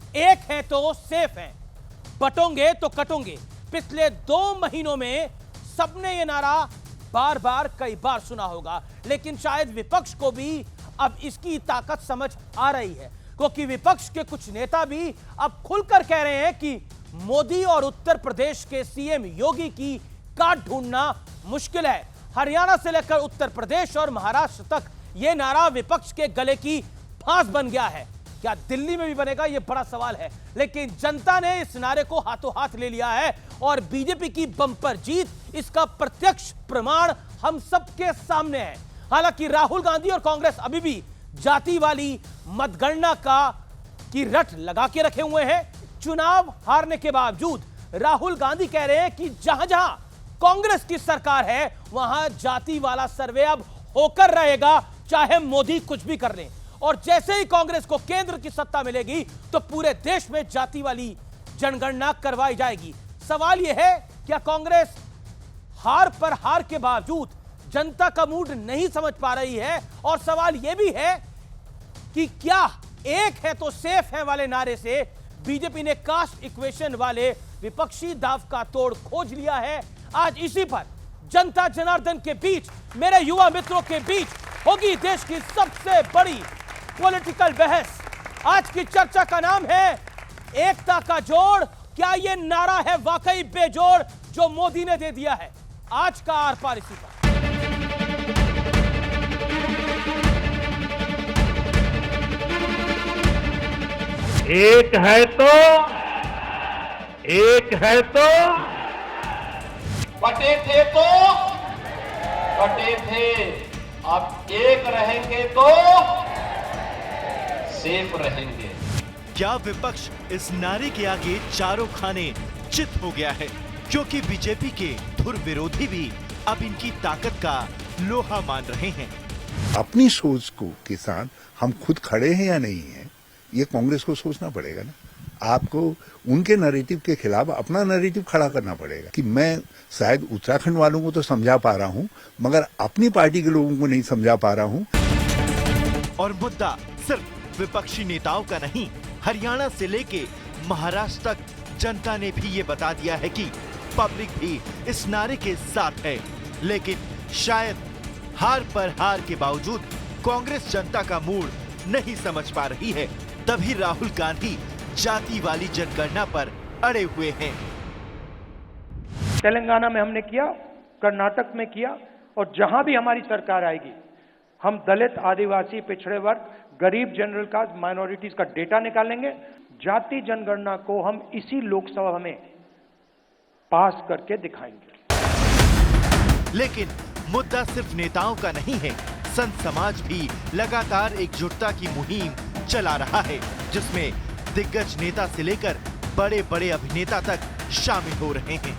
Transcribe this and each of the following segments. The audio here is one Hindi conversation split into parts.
एक है तो सेफ है, बटोंगे तो कटोंगे। पिछले 2 महीनों में सबने ये नारा बार बार कई बार सुना होगा, लेकिन शायद विपक्ष को भी अब इसकी ताकत समझ आ रही है, क्योंकि विपक्ष के कुछ नेता भी अब खुलकर कह रहे हैं कि मोदी और उत्तर प्रदेश के सीएम योगी की काट ढूंढना मुश्किल है। हरियाणा से लेकर उत्तर प्रदेश और महाराष्ट्र तक यह नारा विपक्ष के गले की फांस बन गया है। क्या दिल्ली में भी बनेगा, यह बड़ा सवाल है, लेकिन जनता ने इस नारे को हाथों हाथ ले लिया है और बीजेपी की बम्पर जीत इसका प्रत्यक्ष प्रमाण हम सबके सामने है। हालांकि राहुल गांधी और कांग्रेस अभी भी जाति वाली मतगणना की रट लगा के रखे हुए हैं। चुनाव हारने के बावजूद राहुल गांधी कह रहे हैं कि जहां जहां कांग्रेस की सरकार है वहां जाति वाला सर्वे अब होकर रहेगा, चाहे मोदी कुछ भी कर लें। और जैसे ही कांग्रेस को केंद्र की सत्ता मिलेगी तो पूरे देश में जाति वाली जनगणना करवाई जाएगी। सवाल यह है, क्या कांग्रेस हार पर हार के बावजूद जनता का मूड नहीं समझ पा रही है? और सवाल यह भी है कि क्या एक है तो सेफ है वाले नारे से बीजेपी ने कास्ट इक्वेशन वाले विपक्षी दाव का तोड़ खोज लिया है? आज इसी पर जनता जनार्दन के बीच, मेरे युवा मित्रों के बीच होगी देश की सबसे बड़ी पॉलिटिकल बहस। आज की चर्चा का नाम है एकता का जोड़। क्या यह नारा है वाकई बेजोड़ जो मोदी ने दे दिया है? आज का आर पार इसी पर। एक है तो बटे थे, अब एक रहेंगे तो सेफ रहेंगे। क्या विपक्ष इस नारे के आगे चारों खाने चित हो गया है? क्योंकि बीजेपी के धुर विरोधी भी अब इनकी ताकत का लोहा मान रहे हैं। अपनी सोच को के साथ हम खुद खड़े हैं या नहीं हैं, ये कांग्रेस को सोचना पड़ेगा ना। आपको उनके नैरेटिव के खिलाफ अपना नैरेटिव खड़ा करना पड़ेगा कि मैं शायद उत्तराखंड वालों को तो समझा पा रहा हूं, मगर अपनी पार्टी के लोगों को नहीं समझा पा रहा हूं। और मुद्दा सिर्फ विपक्षी नेताओं का नहीं, हरियाणा से लेके महाराष्ट्र तक जनता ने भी ये बता दिया है कि पब्लिक भी इस नारे के साथ है। लेकिन शायद हार पर हार के बावजूद कांग्रेस जनता का मूड नहीं समझ पा रही है, तभी राहुल गांधी जाति वाली जनगणना पर अड़े हुए हैं। तेलंगाना में हमने किया, कर्नाटक में किया, और जहां भी हमारी सरकार आएगी हम दलित, आदिवासी, पिछड़े वर्ग, गरीब, जनरल कास्ट, माइनॉरिटीज का डेटा निकालेंगे। जाति जनगणना को हम इसी लोकसभा में पास करके दिखाएंगे। लेकिन मुद्दा सिर्फ नेताओं का नहीं है, संत समाज भी लगातार एकजुटता की मुहिम चला रहा है, जिसमें दिग्गज नेता से लेकर बड़े बड़े अभिनेता तक शामिल हो रहे हैं।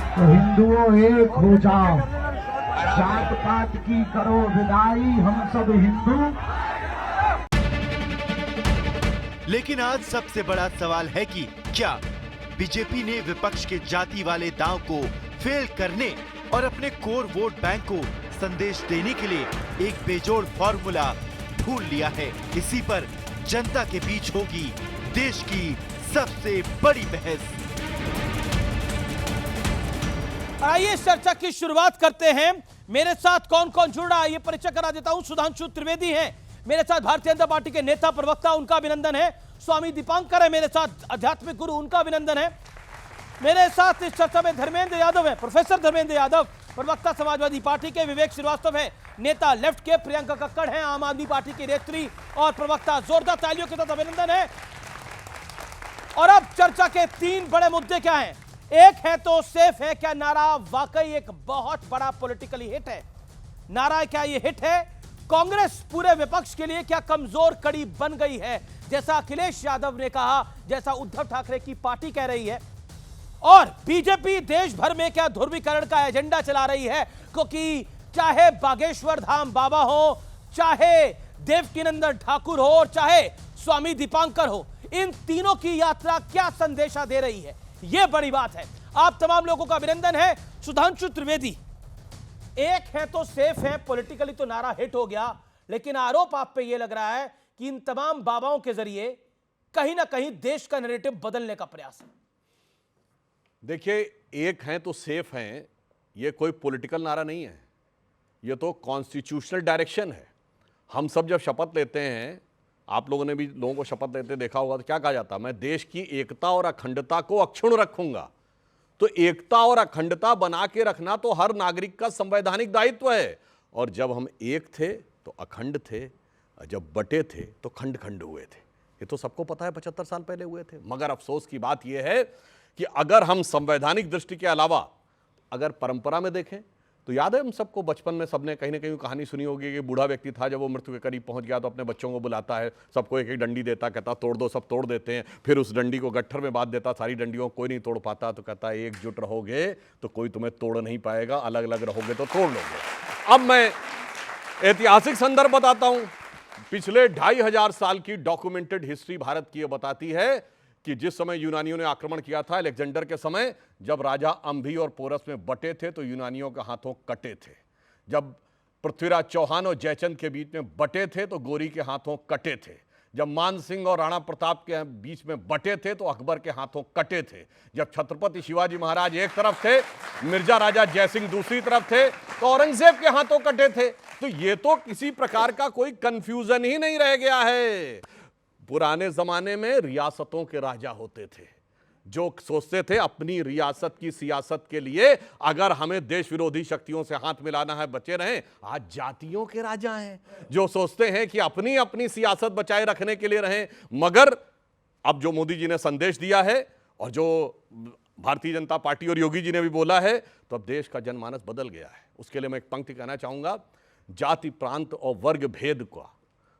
तो हिंदुओं एक हो जाओ, जात पात की करो विदाई, हम सब हिंदू। लेकिन आज सबसे बड़ा सवाल है कि क्या बीजेपी ने विपक्ष के जाति वाले दांव को फेल करने और अपने कोर वोट बैंक को संदेश देने के लिए एक बेजोड़ फॉर्मूला ढूंढ लिया है? इसी पर जनता के बीच होगी देश की सबसे बड़ी बहस। आइए इस चर्चा की शुरुआत करते हैं। मेरे साथ कौन कौन जुड़ रहा है ये परिचय करा देता हूं। सुधांशु त्रिवेदी हैं मेरे साथ, भारतीय जनता पार्टी के नेता प्रवक्ता, उनका अभिनंदन है। स्वामी दीपांकर है मेरे साथ, आध्यात्मिक गुरु, उनका अभिनंदन है। मेरे साथ इस चर्चा में धर्मेंद्र यादव है, प्रोफेसर धर्मेंद्र यादव, प्रवक्ता समाजवादी पार्टी के। विवेक श्रीवास्तव है नेता लेफ्ट के। प्रियंका कक्कड़ है आम आदमी पार्टी की नेत्री और प्रवक्ता। जोरदार तालियों के साथ अभिनंदन है। और अब चर्चा के 3 बड़े मुद्दे क्या हैं? एक है तो सेफ है, क्या नारा वाकई एक बहुत बड़ा पॉलिटिकली हिट है? नारा क्या ये हिट है? कांग्रेस पूरे विपक्ष के लिए क्या कमजोर कड़ी बन गई है, जैसा अखिलेश यादव ने कहा, जैसा उद्धव ठाकरे की पार्टी कह रही है? और बीजेपी देश भर में क्या ध्रुवीकरण का एजेंडा चला रही है? क्योंकि चाहे बागेश्वर धाम बाबा हो, चाहे देवकीनंदन ठाकुर हो और चाहे स्वामी दीपांकर हो, इन तीनों की यात्रा क्या संदेशा दे रही है, यह बड़ी बात है। आप तमाम लोगों का अभिनंदन है। सुधांशु त्रिवेदी, एक है तो सेफ है, पॉलिटिकली तो नारा हिट हो गया, लेकिन आरोप आप पे यह लग रहा है कि इन तमाम बाबाओं के जरिए कहीं ना कहीं देश का नैरेटिव बदलने का प्रयास है। देखिए, एक हैं तो सेफ हैं, ये कोई पॉलिटिकल नारा नहीं है, ये तो कॉन्स्टिट्यूशनल डायरेक्शन है। हम सब जब शपथ लेते हैं, आप लोगों ने भी लोगों को शपथ लेते देखा होगा, तो क्या कहा जाता है? मैं देश की एकता और अखंडता को अक्षुण्ण रखूंगा। तो एकता और अखंडता बना के रखना तो हर नागरिक का संवैधानिक दायित्व है। और जब हम एक थे तो अखंड थे, जब बटे थे तो खंड खंड हुए थे। ये तो सबको पता है, 75 साल पहले हुए थे। मगर अफसोस की बात यह है कि अगर हम संवैधानिक दृष्टि के अलावा अगर परंपरा में देखें तो याद है हम सबको, बचपन में सबने कहीं ना कहीं कहानी सुनी होगी कि बूढ़ा व्यक्ति था, जब वो मृत्यु के करीब पहुंच गया तो अपने बच्चों को बुलाता है, सबको एक एक डंडी देता, कहता तोड़ दो, सब तोड़ देते हैं। फिर उस डंडी को गट्ठर में बांध देता, सारी डंडियों को कोई नहीं तोड़ पाता, तो कहता है एकजुट रहोगे तो कोई तुम्हें तोड़ नहीं पाएगा, अलग अलग रहोगे तो तोड़ लोगे। अब मैं ऐतिहासिक संदर्भ बताता हूं। पिछले 2500 साल की डॉक्यूमेंटेड हिस्ट्री भारत की यह बताती है कि जिस समय यूनानियों ने आक्रमण किया था अलेक्जेंडर के समय, जब राजा अंभी और पोरस में बटे थे तो यूनानियों के हाथों कटे थे। जब पृथ्वीराज चौहान और जयचंद के बीच में बटे थे तो गोरी के हाथों कटे थे। जब मान सिंह और राणा प्रताप के बीच में बटे थे तो अकबर के हाथों कटे थे। जब छत्रपति शिवाजी महाराज एक तरफ थे, मिर्जा राजा जयसिंह दूसरी तरफ थे, तो औरंगजेब के हाथों कटे थे। तो ये तो किसी प्रकार का कोई कंफ्यूजन ही नहीं रह गया है। पुराने जमाने में रियासतों के राजा होते थे जो सोचते थे अपनी रियासत की सियासत के लिए अगर हमें देश विरोधी शक्तियों से हाथ मिलाना है बचे रहें। आज जातियों के राजा हैं जो सोचते हैं कि अपनी अपनी सियासत बचाए रखने के लिए रहें। मगर अब जो मोदी जी ने संदेश दिया है और जो भारतीय जनता पार्टी और योगी जी ने भी बोला है, तो अब देश का जनमानस बदल गया है। उसके लिए मैं एक पंक्ति कहना चाहूंगा, जाति प्रांत और वर्ग भेद का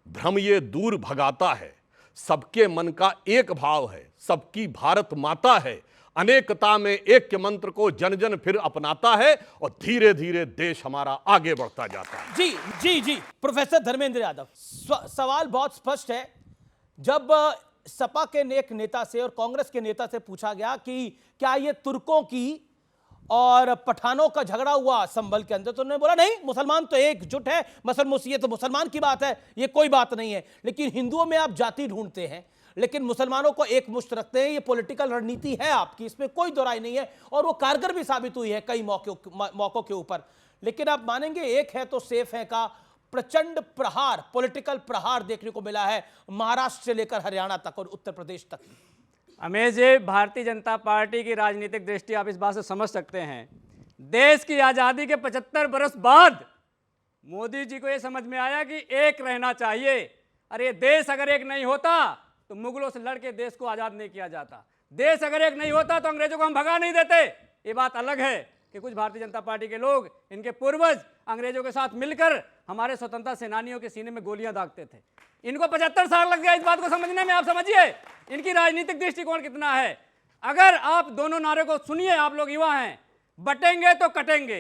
भ्रम ये दूर भगाता है, सबके मन का एक भाव है, सबकी भारत माता है, अनेकता में एक के मंत्र को जन जन फिर अपनाता है और धीरे धीरे देश हमारा आगे बढ़ता जाता है। जी जी जी प्रोफेसर धर्मेंद्र यादव, सवाल बहुत स्पष्ट है। जब सपा के एक नेता से और कांग्रेस के नेता से पूछा गया कि क्या ये तुर्कों की और पठानों का झगड़ा हुआ संभल के अंदर, तो उन्होंने बोला नहीं, मुसलमान तो एकजुट है, ये तो मुसलमान की बात है, ये कोई बात नहीं है। लेकिन हिंदुओं में आप जाति ढूंढते हैं, लेकिन मुसलमानों को एक मुश्त रखते हैं। ये पॉलिटिकल रणनीति है आपकी, इसमें कोई दो राय नहीं है, और वो कारगर भी साबित हुई है कई मौकों के ऊपर। लेकिन आप मानेंगे, एक है तो सेफ है का प्रचंड प्रहार, पॉलिटिकल प्रहार देखने को मिला है महाराष्ट्र से लेकर हरियाणा तक और उत्तर प्रदेश तक। अमेश जी, भारतीय जनता पार्टी की राजनीतिक दृष्टि आप इस बात से समझ सकते हैं, देश की आज़ादी के 75 बरस बाद मोदी जी को यह समझ में आया कि एक रहना चाहिए। अरे देश अगर एक नहीं होता तो मुगलों से लड़के देश को आज़ाद नहीं किया जाता, देश अगर एक नहीं होता तो अंग्रेजों को हम भगा नहीं देते। ये बात अलग है कि कुछ भारतीय जनता पार्टी के लोग, इनके पूर्वज अंग्रेजों के साथ मिलकर हमारे स्वतंत्रता सेनानियों के सीने में गोलियां दागते थे। इनको 75 साल लग गया इस बात को समझने में। आप समझिए इनकी राजनीतिक दृष्टिकोण कितना है। अगर आप दोनों नारे को सुनिए, आप लोग युवा हैं, बटेंगे तो कटेंगे,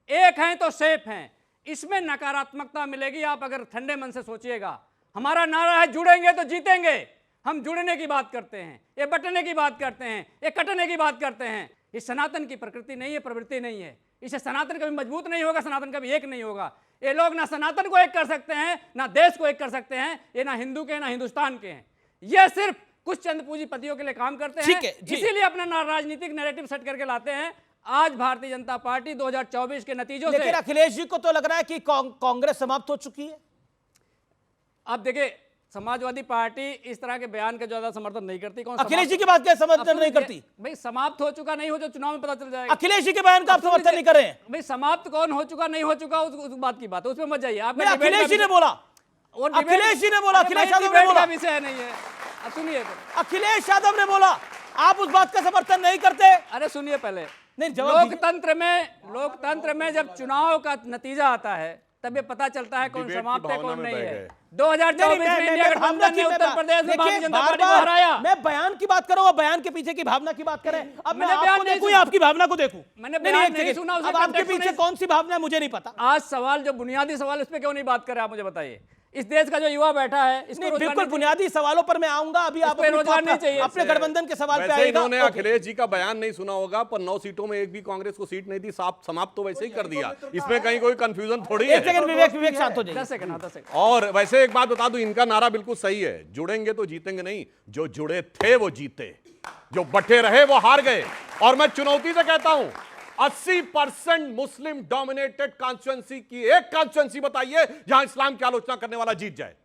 एक हैं तो सेफ हैं, इसमें नकारात्मकता मिलेगी। आप अगर ठंडे मन से सोचिएगा, हमारा नारा है जुड़ेंगे तो जीतेंगे। हम जुड़ने की बात करते हैं, ये बटने की बात करते हैं, ये कटने की बात करते हैं। ये सनातन की प्रकृति नहीं है, प्रवृत्ति नहीं है। इसे सनातन कभी मजबूत नहीं होगा, सनातन कभी एक नहीं होगा। ये लोग ना सनातन को एक कर सकते हैं, ना देश को एक कर सकते हैं। ये ना हिंदू के ना हिंदुस्तान के हैं, ये सिर्फ कुछ चंद पूंजीपतियों के लिए काम करते हैं। इसीलिए अपना राजनीतिक नैरेटिव सेट करके लाते हैं। आज भारतीय जनता पार्टी 2024 के नतीजों से, लेकिन अखिलेश जी को तो लग रहा है कि कांग्रेस समाप्त हो चुकी है। आप देखिए, समाजवादी पार्टी इस तरह के बयान का ज्यादा समर्थन नहीं करती। कौन अखिलेश जी की बात क्या समर्थन नहीं करती? भाई समाप्त हो चुका नहीं हो, जो चुनाव में पता चल जाएगा। अखिलेश जी के बयान का आप समर्थन नहीं कर रहे हैं? भाई समाप्त कौन हो चुका नहीं हो चुका उस बात की बात है, उसमें मत जाइए। आप अखिलेश जी ने बोला, अखिलेश जी ने बोला, अखिलेश यादव ने बोला, विषय नहीं है। सुनिए, अखिलेश यादव ने बोला, आप उस बात का समर्थन नहीं करते? अरे सुनिए पहले, नहीं, लोकतंत्र में जब चुनाव का नतीजा आता है तब ये पता चलता है कौन समाप्त है कौन नहीं है। 2024 में इंडिया गठबंधन ने उत्तर प्रदेश में भारतीय जनता पार्टी को हराया। मैं बयान की बात करूंगा, बयान के पीछे की भावना की बात करें। अब मैं आपको देखूं या आपकी भावना को देखूं? मैंने बयान नहीं सुना, अब आपके पीछे कौन सी भावना है मुझे नहीं पता। आज सवाल जो बुनियादी सवाल, उस पर क्यों नहीं बात कर रहे आप, मुझे बताइए। इस देश का जो युवा बैठा है इसको नहीं, रोजगार बिल्कुल नहीं बुनियादी सवालों पर मैं आऊंगा अभी। आप पे रोजगार नहीं चाहिए। अपने गठबंधन के सवाल पे वैसे आएगा। इन्होंने ओके। अखिलेश जी का बयान नहीं सुना होगा, पर 9 सीटों में एक भी कांग्रेस को सीट नहीं दी, साफ समाप्त तो वैसे ही कर दिया। इसमें कहीं कोई कंफ्यूजन थोड़ी एक है। सेकंड विवेक शांत हो जाइए। 10 सेकंड 10 सेकंड। और वैसे एक बात बता दूं, इनका नारा बिल्कुल सही है, जुड़ेंगे तो जीतेंगे नहीं, जो जुड़े थे वो जीते, जो बटे रहे वो हार गए। और मैं चुनौती से कहता हूं 80% मुस्लिम डोमिनेटेड कॉन्स्टिट्यूएंसी की एक कॉन्स्टिट्यूएंसी बताइए जहां इस्लाम की आलोचना करने वाला जीत जाए।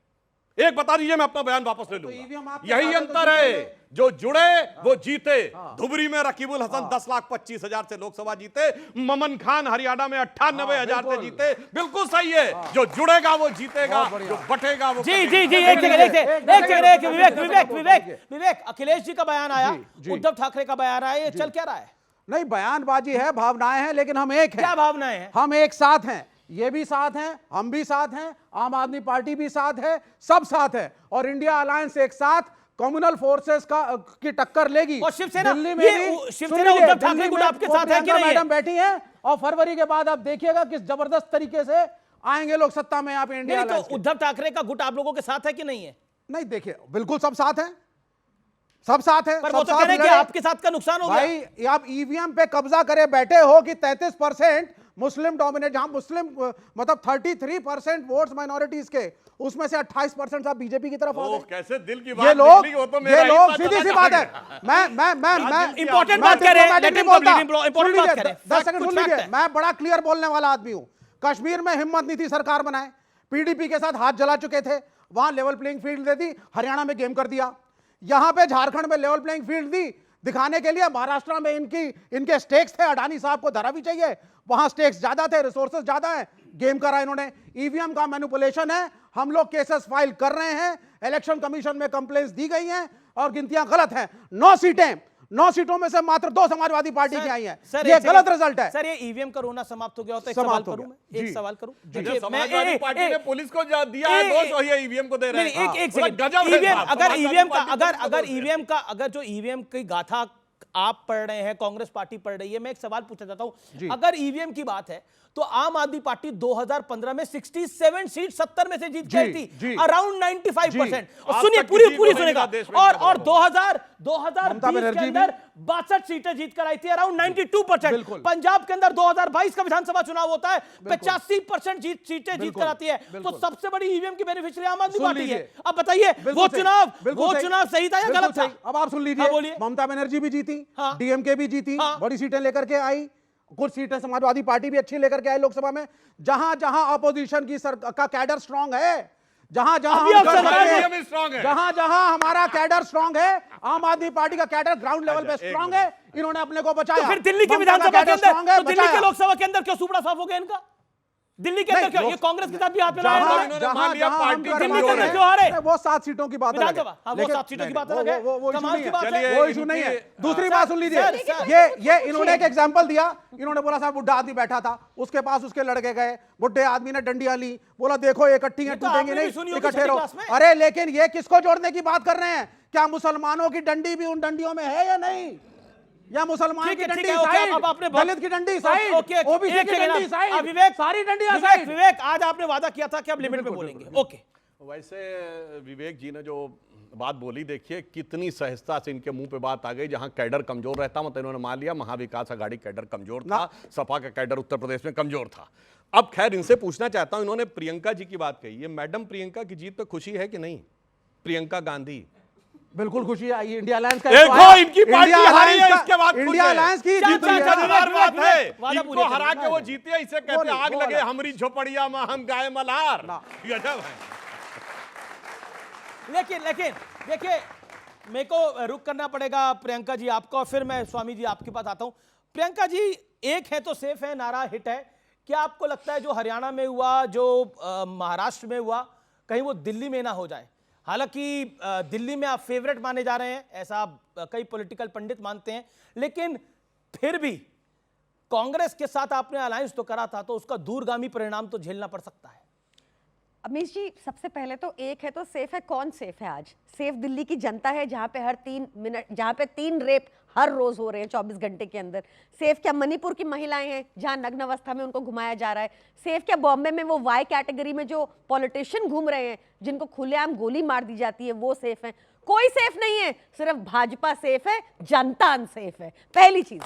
एक बता दीजिए, मैं अपना बयान वापस ले लूंगा। यही अंतर है, जो जुड़े वो जीते। धुबरी में रकीबुल हसन 10,25,000 से लोकसभा जीते, ममन खान हरियाणा में 98,000 से जीते। बिल्कुल सही है, जो जुड़ेगा वो जीतेगा, जो बटेगा वो जी जी जी, एक सेकंड विवेक, अखिलेश जी का बयान आया, उद्धव ठाकरे का बयान आया, ये चल क्या रहा है? नहीं, बयानबाजी है, भावनाएं हैं, लेकिन हम एक हैं। क्या भावनाएं हैं? हम एक साथ हैं, ये भी साथ हैं, हम भी साथ हैं, आम आदमी पार्टी भी साथ है, सब साथ है। और इंडिया अलायंस एक साथ कम्युनल फोर्सेस की टक्कर लेगी। और शिवसेना, दिल्ली में ये भी शिवसेना उद्धव ठाकरे गुट आपके साथ है कि नहीं है? मैडम बैठी हैं, और फरवरी के बाद आप देखिएगा किस जबरदस्त तरीके से आएंगे लोग सत्ता में यहाँ पे इंडिया नहीं, अलायंस तो उद्धव ठाकरे का गुट आप लोगों के साथ है कि नहीं है? नहीं, देखिए बिल्कुल सब साथ हैं, सब साथ हैं। पर सब वो तो साथ कह रहे हैं कि लड़े। आपके साथ का नुकसान हो गया। भाई आप ईवीएम पे कब्जा करे बैठे हो कि 33% मुस्लिम डोमिनेट, जहां मुस्लिम मतलब 33% वोट्स माइनॉरिटीज के, उसमें से 28% आप बीजेपी की तरफ आ गए। कैसे दिल की ये बात लोग निकली, वो तो मेरा ही बात सीधी सी चला बात गया। है। मैं इंपॉर्टेंट बात कर रहे हैं, diplomatic let नहीं him बोलता। complete, important सुन बात लीजिए, कर रहे हैं। 10 सेकंड कुछ सुन लीजिए, fact है। मैं बड़ा क्लियर बोलने वाला आदमी हूं। कश्मीर में हिम्मत नहीं थी सरकार बनाए, पीडीपी के साथ हाथ जला चुके थे, वहां लेवल प्लेइंग फील्ड दे दी, हरियाणा में गेम कर दिया। यहां पे झारखंड में लेवल प्लेइंग फील्ड दी दिखाने के लिए। महाराष्ट्र में इनके स्टेक्स थे, अडानी साहब को धरा भी चाहिए, वहां स्टेक्स ज्यादा थे, रिसोर्सेज ज्यादा है, गेम करा इन्होंने। ईवीएम का मैनिपुलेशन है, हम लोग केसेस फाइल कर रहे हैं, इलेक्शन कमीशन में कंप्लेंट्स दी गई हैं और गिनतियां गलत हैं। 9 सीटों में से मात्र 2 समाजवादी पार्टी की आई हैं। ये गलत रिजल्ट है। सर, ये ईवीएम का रोना समाप्त हो गया होता है। समाप्त हो करूं गया। मैं एक जी। सवाल करूं? देखिए, समाजवादी पार्टी ने पुलिस को दिया है दोष, और ये ईवीएम को दे रहे हैं। एक बोला, सेकंड, गजब है ईवीएम साहब, अगर समाजवादी ईवीएम का पार्टी अगर जो ईवीएम की गाथा आप पढ़ रहे हैं, कांग्रेस पार्टी पढ़ रही है, मैं एक सवाल पूछना चाहता हूं। अगर ईवीएम की बात है तो आम आदमी पार्टी 2015 में 67 सीट 70 में से जीत गई थी, अराउंड 95%। और सुनिए, पूरी सुनेगा। और 2020 के अंदर 62 सीटें जीत कर आई थी, अराउंड 92%। पंजाब के अंदर 2022 का विधानसभा चुनाव होता है, 85% सीटें जीत कर आती है। तो सबसे बड़ी ईवीएम की बेनिफिशियरी आम आदमी पार्टी है। अब बताइए, वो चुनाव सही था या गलत था? अब आप सुन लीजिए, ममता बनर्जी भी जीती, डीएमके भी जीती, बड़ी सीटें लेकर के आई, कुछ सीटें समाजवादी पार्टी भी अच्छी लेकर के आई लोकसभा में। जहां जहां अपोजिशन का कैडर स्ट्रांग है, जहां जहां हमारा कैडर स्ट्रांग है, आम आदमी पार्टी का कैडर ग्राउंड लेवल पे स्ट्रांग है, इन्होंने अपने को बचाया। तो फिर दिल्ली के विधानसभा के अंदर, तो दिल्ली के लोकसभा के अंदर क्यों सुपड़ा साफ हो गया इनका? दिल्ली के अंदर क्यों? ये कांग्रेस के साथ भी हाथ मिलाया है। दिल्ली के अंदर क्यों हारे? वो 7 सीटों की बात है, वो 7 सीटों की बात अलग है, कमाल की बात है, वो इशू नहीं है। दूसरी बात सुन लीजिए, ये इन्होंने एक एग्जांपल दिया। इन्होंने बोला साहब बुढ़ा आदमी बैठा था, उसके पास उसके लड़के गए, बुढ़े आदमी ने डंडियां ली, बोला देखो इकट्ठी हैं, टूटेंगी नहीं, इकट्ठे रहो। अरे लेकिन ये किसको जोड़ने की बात कर रहे हैं? क्या मुसलमानों की डंडी भी उन डंडियों में है या नहीं? या मुसलमान की डंडी साइड, दलित की डंडी साइड, ओबीसी की डंडी साइड, सारी डंडियां साइड। विवेक, आज आपने वादा किया था कि आप लिमिट में बोलेंगे। ओके, वैसे विवेक जी ने जो बात बोली, देखिए कितनी सहजता से इनके मुंह पे बात आ गई। जहां कैडर कमजोर रहता, मतलब इन्होंने मान लिया महाविकास आघाड़ी कैडर कमजोर था, सपा का कैडर उत्तर प्रदेश में कमजोर था। अब खैर इनसे पूछना चाहता हूं, इन्होंने प्रियंका जी की बात कही, ये मैडम प्रियंका की जीत पे खुशी है कि नहीं? प्रियंका गांधी बिल्कुल खुशी आई। इंडिया अलायंस का देखो, इनकी पार्टी हारी है, इसके बाद इंडिया अलायंस की जीत हुई है। बात है, इनको हरा के वो जीती है, इसे कहते हैं आग लगे हमारी झोपड़िया में हम गाय मल्हार। गजब है। लेकिन देखिए, मेरे को रुक करना पड़ेगा प्रियंका जी आपको, और फिर मैं स्वामी जी आपके पास आता हूं। प्रियंका जी, एक है तो सेफ है, नारा हिट है। क्या आपको लगता है जो हरियाणा में हुआ, जो महाराष्ट्र में हुआ, कहीं वो दिल्ली में ना हो जाए? हालांकि दिल्ली में आप फेवरेट माने जा रहे हैं, ऐसा कई पॉलिटिकल पंडित मानते हैं, लेकिन फिर भी कांग्रेस के साथ आपने अलायंस तो करा था, तो उसका दूरगामी परिणाम तो झेलना पड़ सकता है। अमीश जी, सबसे पहले तो एक है तो सेफ है, कौन सेफ है आज? सेफ दिल्ली की जनता है, जहां पे हर 3 मिनट, जहां पे 3 रेप हर रोज हो रहे हैं 24 घंटे के अंदर। सेफ क्या मणिपुर की महिलाएं हैं जहां नग्न अवस्था में उनको घुमाया जा रहा है? सेफ क्या बॉम्बे में वो वाई कैटेगरी में जो पॉलिटिशियन घूम रहे हैं जिनको खुलेआम गोली मार दी जाती है, वो सेफ है? कोई सेफ नहीं है, सिर्फ भाजपा सेफ है, जनता अनसेफ है, पहली चीज।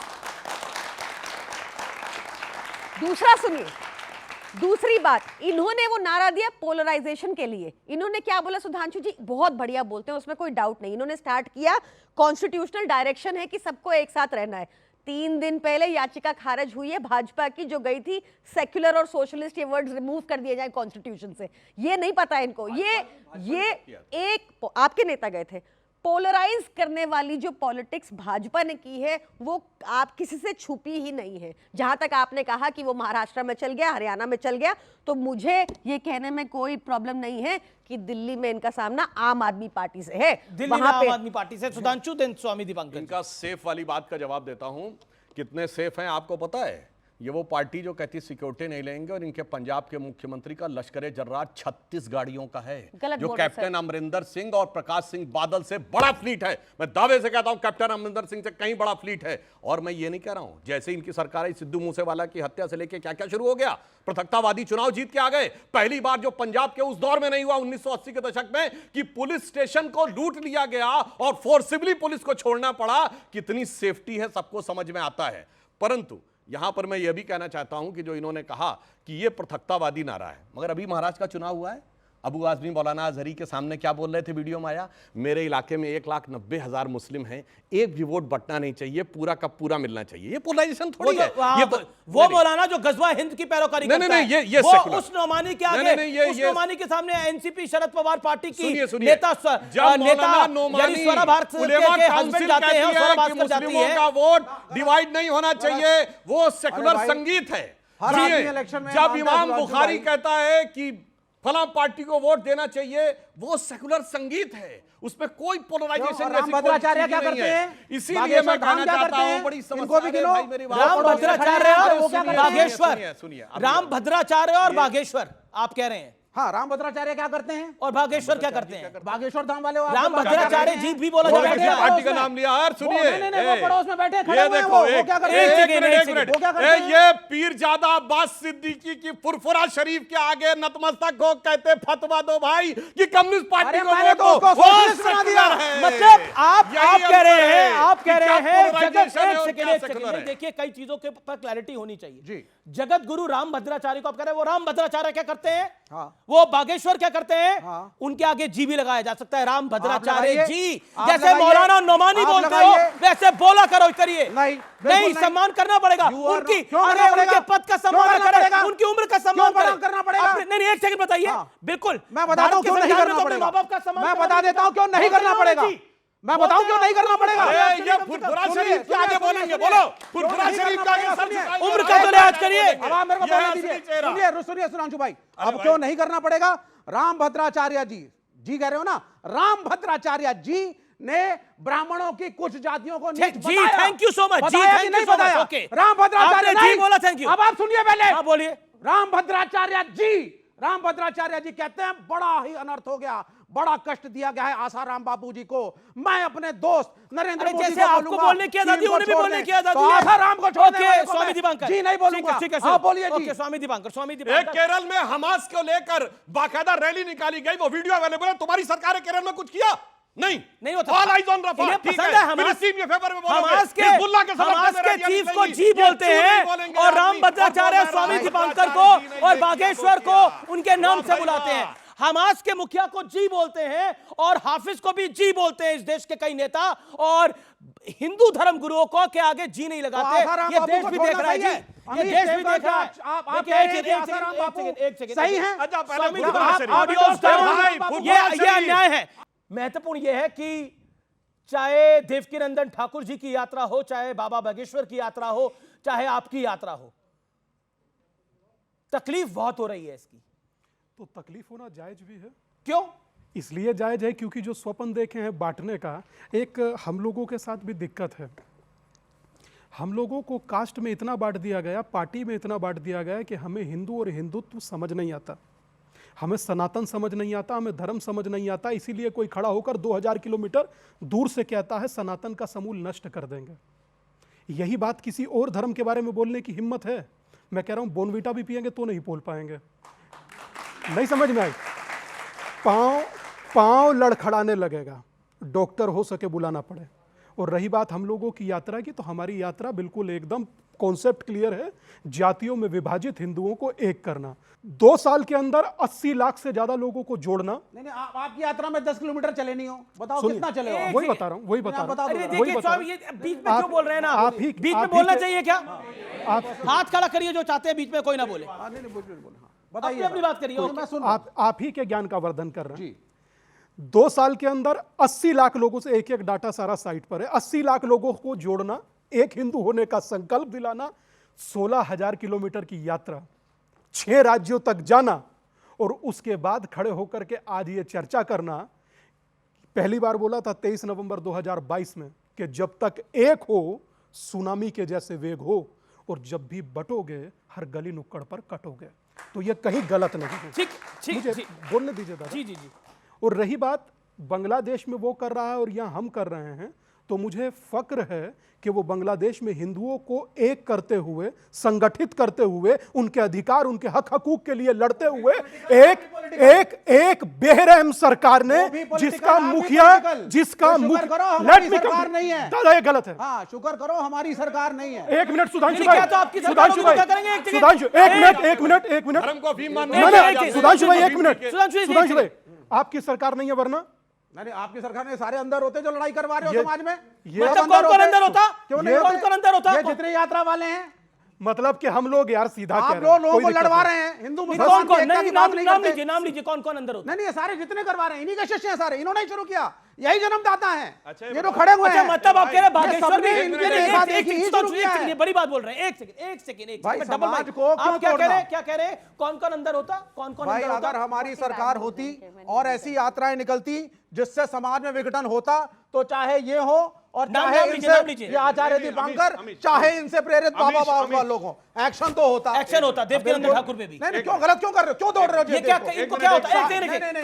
दूसरा सुनिए, दूसरी बात, इन्होंने वो नारा दिया पोलराइजेशन के लिए। इन्होंने क्या बोला? सुधांशु जी बहुत बढ़िया बोलते हैं, उसमें कोई डाउट नहीं। इन्होंने स्टार्ट किया कॉन्स्टिट्यूशनल डायरेक्शन है कि सबको एक साथ रहना है। 3 दिन पहले याचिका खारिज हुई है भाजपा की, जो गई थी सेक्युलर और सोशलिस्ट, ये वर्ड्स रिमूव कर दिए जाए कॉन्स्टिट्यूशन से। ये नहीं पता इनको, ये एक आपके नेता गए थे। पोलराइज करने वाली जो पॉलिटिक्स भाजपा ने की है वो आप किसी से छुपी ही नहीं है। जहां तक आपने कहा कि वो महाराष्ट्र में चल गया, हरियाणा में चल गया, तो मुझे ये कहने में कोई प्रॉब्लम नहीं है कि दिल्ली में इनका सामना आम आदमी पार्टी से है। दिल्ली में आम आदमी पार्टी से। सुधांशु देन स्वामी दीपांकर। इनका सेफ वाली बात का जवाब देता हूं। कितने सेफ हैं आपको पता है? ये वो पार्टी जो कहती सिक्योरिटी नहीं लेंगे, और इनके पंजाब के मुख्यमंत्री का लश्कर जर्रार 36 गाड़ियों का है, जो कैप्टन अमरिंदर सिंह और प्रकाश सिंह बादल से बड़ा फ्लीट है। मैं दावे से कहता हूं कैप्टन अमरिंदर सिंह से कहीं बड़ा फ्लीट है। और मैं ये नहीं कह रहा हूं जैसे इनकी सरकार आई, सिद्धू मूसेवाला की हत्या से लेकर क्या क्या शुरू हो गया, पृथकतावादी चुनाव जीत के आ गए। पहली बार जो पंजाब के उस दौर में नहीं हुआ 1980 के दशक में कि पुलिस स्टेशन को लूट लिया गया और फोर्सिबली पुलिस को छोड़ना पड़ा। कितनी सेफ्टी है सबको समझ में आता है। परंतु यहां पर मैं यह भी कहना चाहता हूं कि जो इन्होंने कहा कि यह पृथकतावादी नारा है, मगर अभी महाराष्ट्र का चुनाव हुआ है, अबू आजमी मौलाना अजहरी के सामने क्या बोल रहे थे वीडियो में आया, मेरे इलाके में 1,90,000 मुस्लिम हैं, एक भी वोट बंटना नहीं चाहिए, पूरा का पूरा मिलना चाहिए। ये पोलराइजेशन थोड़ी है। ये वो मौलाना जो गजवा हिंद की पैरोकारी करता है, ये वो उस नौमानी के आगे, उस नौमानी के सामने एनसीपी शरद पवार पार्टी की नेता यानी स्वरा भारत के हस्बैंड जाते हैं और स्वरा भास्कर जाती है, का वोट डिवाइड नहीं होना चाहिए, वो सेकुलर संगीत है। जब इमाम बुखारी कहता है कि फला पार्टी को वोट देना चाहिए, वो सेकुलर संगीत है, उसमें कोई पोलराइजेशन राम भद्राचार्य क्या करते हैं? इसीलिए मैं कहना चाहता हूं बड़ी समस्या है। राम भद्राचार्य और बागेश्वर, राम भद्राचार्य और बागेश्वर आप कह रहे हैं? हाँ, राम भद्राचार्य क्या करते हैं और बागेश्वर क्या करते हैं? बागेश्वर धाम वाले राम भद्राचार्य जी भी बोला जाता है, पार्टी का नाम लिया। यार सुनिए, वो पड़ोस में बैठे खड़े हुए हैं, देखो वो क्या करते हैं? एक मिनट, ये पीरजादा अब्बास सिद्दीकी की फुरफुरा शरीफ के आगे नतमस्तक हो कहते फतवा दो भाई कि कम्युनिस्ट पार्टी को वोट दो, वो सेकुलर है। मतलब आप कह रहे हैं जगत, देखिए कई चीजों के पर क्लैरिटी होनी चाहिए जी। जगत गुरु राम भद्राचार्य को आप कह रहे हैं, वो राम भद्राचार्य क्या करते हैं? वो बागेश्वर क्या करते हैं? उनके आगे जी भी लगाया जा सकता है, राम भद्राचार्य जी। जैसे मौलाना नोमानी बोलते हो वैसे बोला करो, करिए। नहीं, सम्मान करना पड़ेगा उनकी, उनके पद का सम्मान करें, उनकी उम्र का सम्मान करना पड़ेगा। नहीं, एक सेकंड बताइए। बिल्कुल, मैं बताता हूं क्यों नहीं करना पड़ेगा। मैं बता देता हूं क्यों नहीं करना पड़ेगा। मैं बताऊं क्यों नहीं करना पड़ेगा। ये फुरफुरा शरीफ के आगे बोलेंगे, बोलो फुरफुरा शरीफ के आगे उम्र का तो लिहाज करिए। अब आप मेरे को बोलने दीजिए। सुनिए सुधांशु भाई, अब क्यों नहीं करना पड़ेगा? राम भद्राचार्य जी कह रहे हो ना, राम भद्राचार्य जी ने ब्राह्मणों की कुछ जातियों को नीच जी, थैंक यू सो मच जी, नहीं बताया। राम भद्राचार्य जी बोला, थैंक यू। अब आप सुनिए पहले। बोलिए। राम भद्राचार्य जी कहते हैं बड़ा ही अनर्थ हो गया, बड़ा कष्ट दिया गया है आसाराम बापू जी को। मैं अपने दोस्त नरेंद्र मोदी को आपको बोलने की आजादी, उन्हें भी बोलने की आजादी है। आसाराम को छोड़ने वाले को स्वामी दीपांकर जी नहीं बोलूंगा। आप बोलिए जी। स्वामी दीपांकर। एक केरल में हमास को लेकर बाकायदा रैली निकाली गई, वो वीडियो अवेलेबल है। तुम्हारी सरकार ने केरल में कुछ किया? नहीं होता। ऑल आइज ऑन रफा, ठीक है, फिलिस्तीन के फेवर में बोलोगे, हमास के चीफ को जी बोलते हैं और राम भद्राचार्य स्वामी दीपांकर को और बागेश्वर को उनके नाम से बुलाते हैं। हमास के मुखिया को जी बोलते हैं और हाफिज को भी जी बोलते हैं इस देश के कई नेता, और हिंदू धर्म गुरुओं को के आगे जी नहीं लगाते। ये देश भी देख रहा है जी, ये देश भी देख रहा है। एक सेकंड सही है, ये अन्याय है। महत्वपूर्ण यह है कि चाहे देवकीनंदन ठाकुर जी की यात्रा हो, चाहे बाबा बागेश्वर की यात्रा हो, चाहे आपकी यात्रा हो, तकलीफ बहुत हो रही है इसकी। तो तकलीफ होना जायज भी है। क्यों? इसलिए जायज है क्योंकि जो स्वप्न देखे हैं बांटने का, एक हम लोगों के साथ भी दिक्कत है। हम लोगों को कास्ट में इतना बांट दिया गया, पार्टी में इतना बांट दिया गया कि हमें हिंदू और हिंदुत्व समझ नहीं आता। हमें सनातन समझ नहीं आता, हमें धर्म समझ नहीं आता, इसीलिए कोई खड़ा होकर 2000 किलोमीटर दूर से कहता है सनातन का समूल नष्ट कर देंगे। यही बात किसी और धर्म के बारे में बोलने की हिम्मत है? मैं कह रहा हूं बोनवीटा भी पिएंगे तो नहीं बोल पाएंगे। नहीं समझ में आई? पांव लड़खड़ाने लगेगा, डॉक्टर हो सके बुलाना पड़े। और रही बात हम लोगों की यात्रा की, तो हमारी यात्रा बिल्कुल एकदम कॉन्सेप्ट क्लियर है, जातियों में विभाजित हिंदुओं को एक करना, 2 साल के अंदर 80 लाख से ज्यादा लोगों को जोड़ना। नहीं, आपकी यात्रा में 10 किलोमीटर चले नहीं हो, बताओ कितना चले हो? वही बता रहा हूं, वही बता रहा हूं। देखिए साहब, ये बीच में क्यों बोल रहे हैं ना? आप बीच में बोलना चाहिए क्या? आप हाथ खड़ा करिए जो चाहते हैं, बीच में कोई ना बोले। बताइए, अपनी बात करिए। आप ही के ज्ञान का वर्धन कर रहे हैं। 2 साल के अंदर 80 लाख लोगों से, एक डाटा सारा साइट पर है, 80 लाख लोगों को जोड़ना, एक हिंदू होने का संकल्प दिलाना, 16,000 किलोमीटर की यात्रा, 6 राज्यों तक जाना, और उसके बाद खड़े होकर के आज ये चर्चा करना। पहली बार बोला था 23 नवंबर 2022 में कि जब तक एक हो सुनामी के जैसे वेग हो, और जब भी बटोगे हर गली नुक्कड़ पर कटोगे। तो ये कहीं गलत नहीं है। मुझे बोलने दीजिए दादा। जी। और रही बात बांग्लादेश में वो कर रहा है और यहां हम कर रहे हैं, तो मुझे फक्र है कि वो बांग्लादेश में हिंदुओं को एक करते हुए, संगठित करते हुए, उनके अधिकार, उनके हक हकूक के लिए लड़ते हुए एक बेरहम सरकार ने, जिसका मुखिया नहीं है। दादा ये गलत है। हाँ, शुक्र करो हमारी सरकार नहीं है। 1 मिनट सुधांशु भाई, सुधांशु भाई, आपकी सरकार नहीं है, वरना नहीं, आपकी सरकार में सारे अंदर होते जो लड़ाई करवा रहे हो समाज में। मतलब कौन अंदर होता? क्यों नहीं? कौन अंदर होता? ये जितने यात्रा वाले हैं, मतलब कि हम लोग यार सीधा आप लोगों को लड़वा रहे हैं, हिंदू मुसलमान की एकता की बात नहीं करते। नाम लीजिए कौन अंदर होता? नहीं, ये सारे जितने करवा रहे हैं इन्हीं के शिष्य हैं सारे, इन्होंने ही शुरू किया, यही जन्मदाता है। ये तो खड़े हुए हैं। मतलब आप कह रहे बागेश्वर में इनके बड़ी बात बोल रहे हैं। एक सेकंड भाई, डबल समाज को आप क्या कह रहे हैं? कौन अंदर होता? कौन भाई, अंदर होता? अगर हमारी सरकार होती और ऐसी यात्राएं निकलती जिससे समाज में विघटन होता, तो चाहे ये हो और चाहे इनसे ये आचार्य दीपांकर, चाहे इनसे प्रेरित बाबा वालों को एक्शन तो होता। एक्शन होता देवकीनंदन ठाकुर पे भी। नहीं, क्यों गलत क्यों कर रहे हो? क्यों दौड़ रहे हो? ये क्या इनको क्या होता है? क्या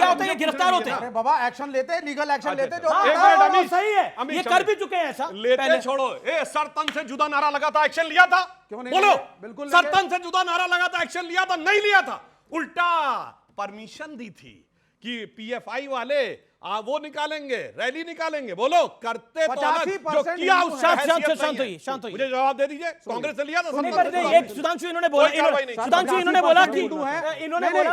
होता है? ये गिरफ्तार होते हैं। अरे बाबा, एक्शन लेते, लीगल एक्शन लेते जो सही है, ये कर भी चुके हैं ऐसा। लेते छोड़ो, सरतन से जुदा नारा लगा था, एक्शन लिया था? क्यों नहीं? बोलो, बिल्कुल सरतन से जुदा नारा लगा था, एक्शन लिया था? नहीं लिया था, उल्टा परमिशन दी थी कि पीएफआई वाले वो निकालेंगे, रैली निकालेंगे। बोलो, करते तो जो किया उस शांत मुझे जवाब दे दीजिए। कांग्रेस ने लिया था? सुधांशु इन्होंने बोला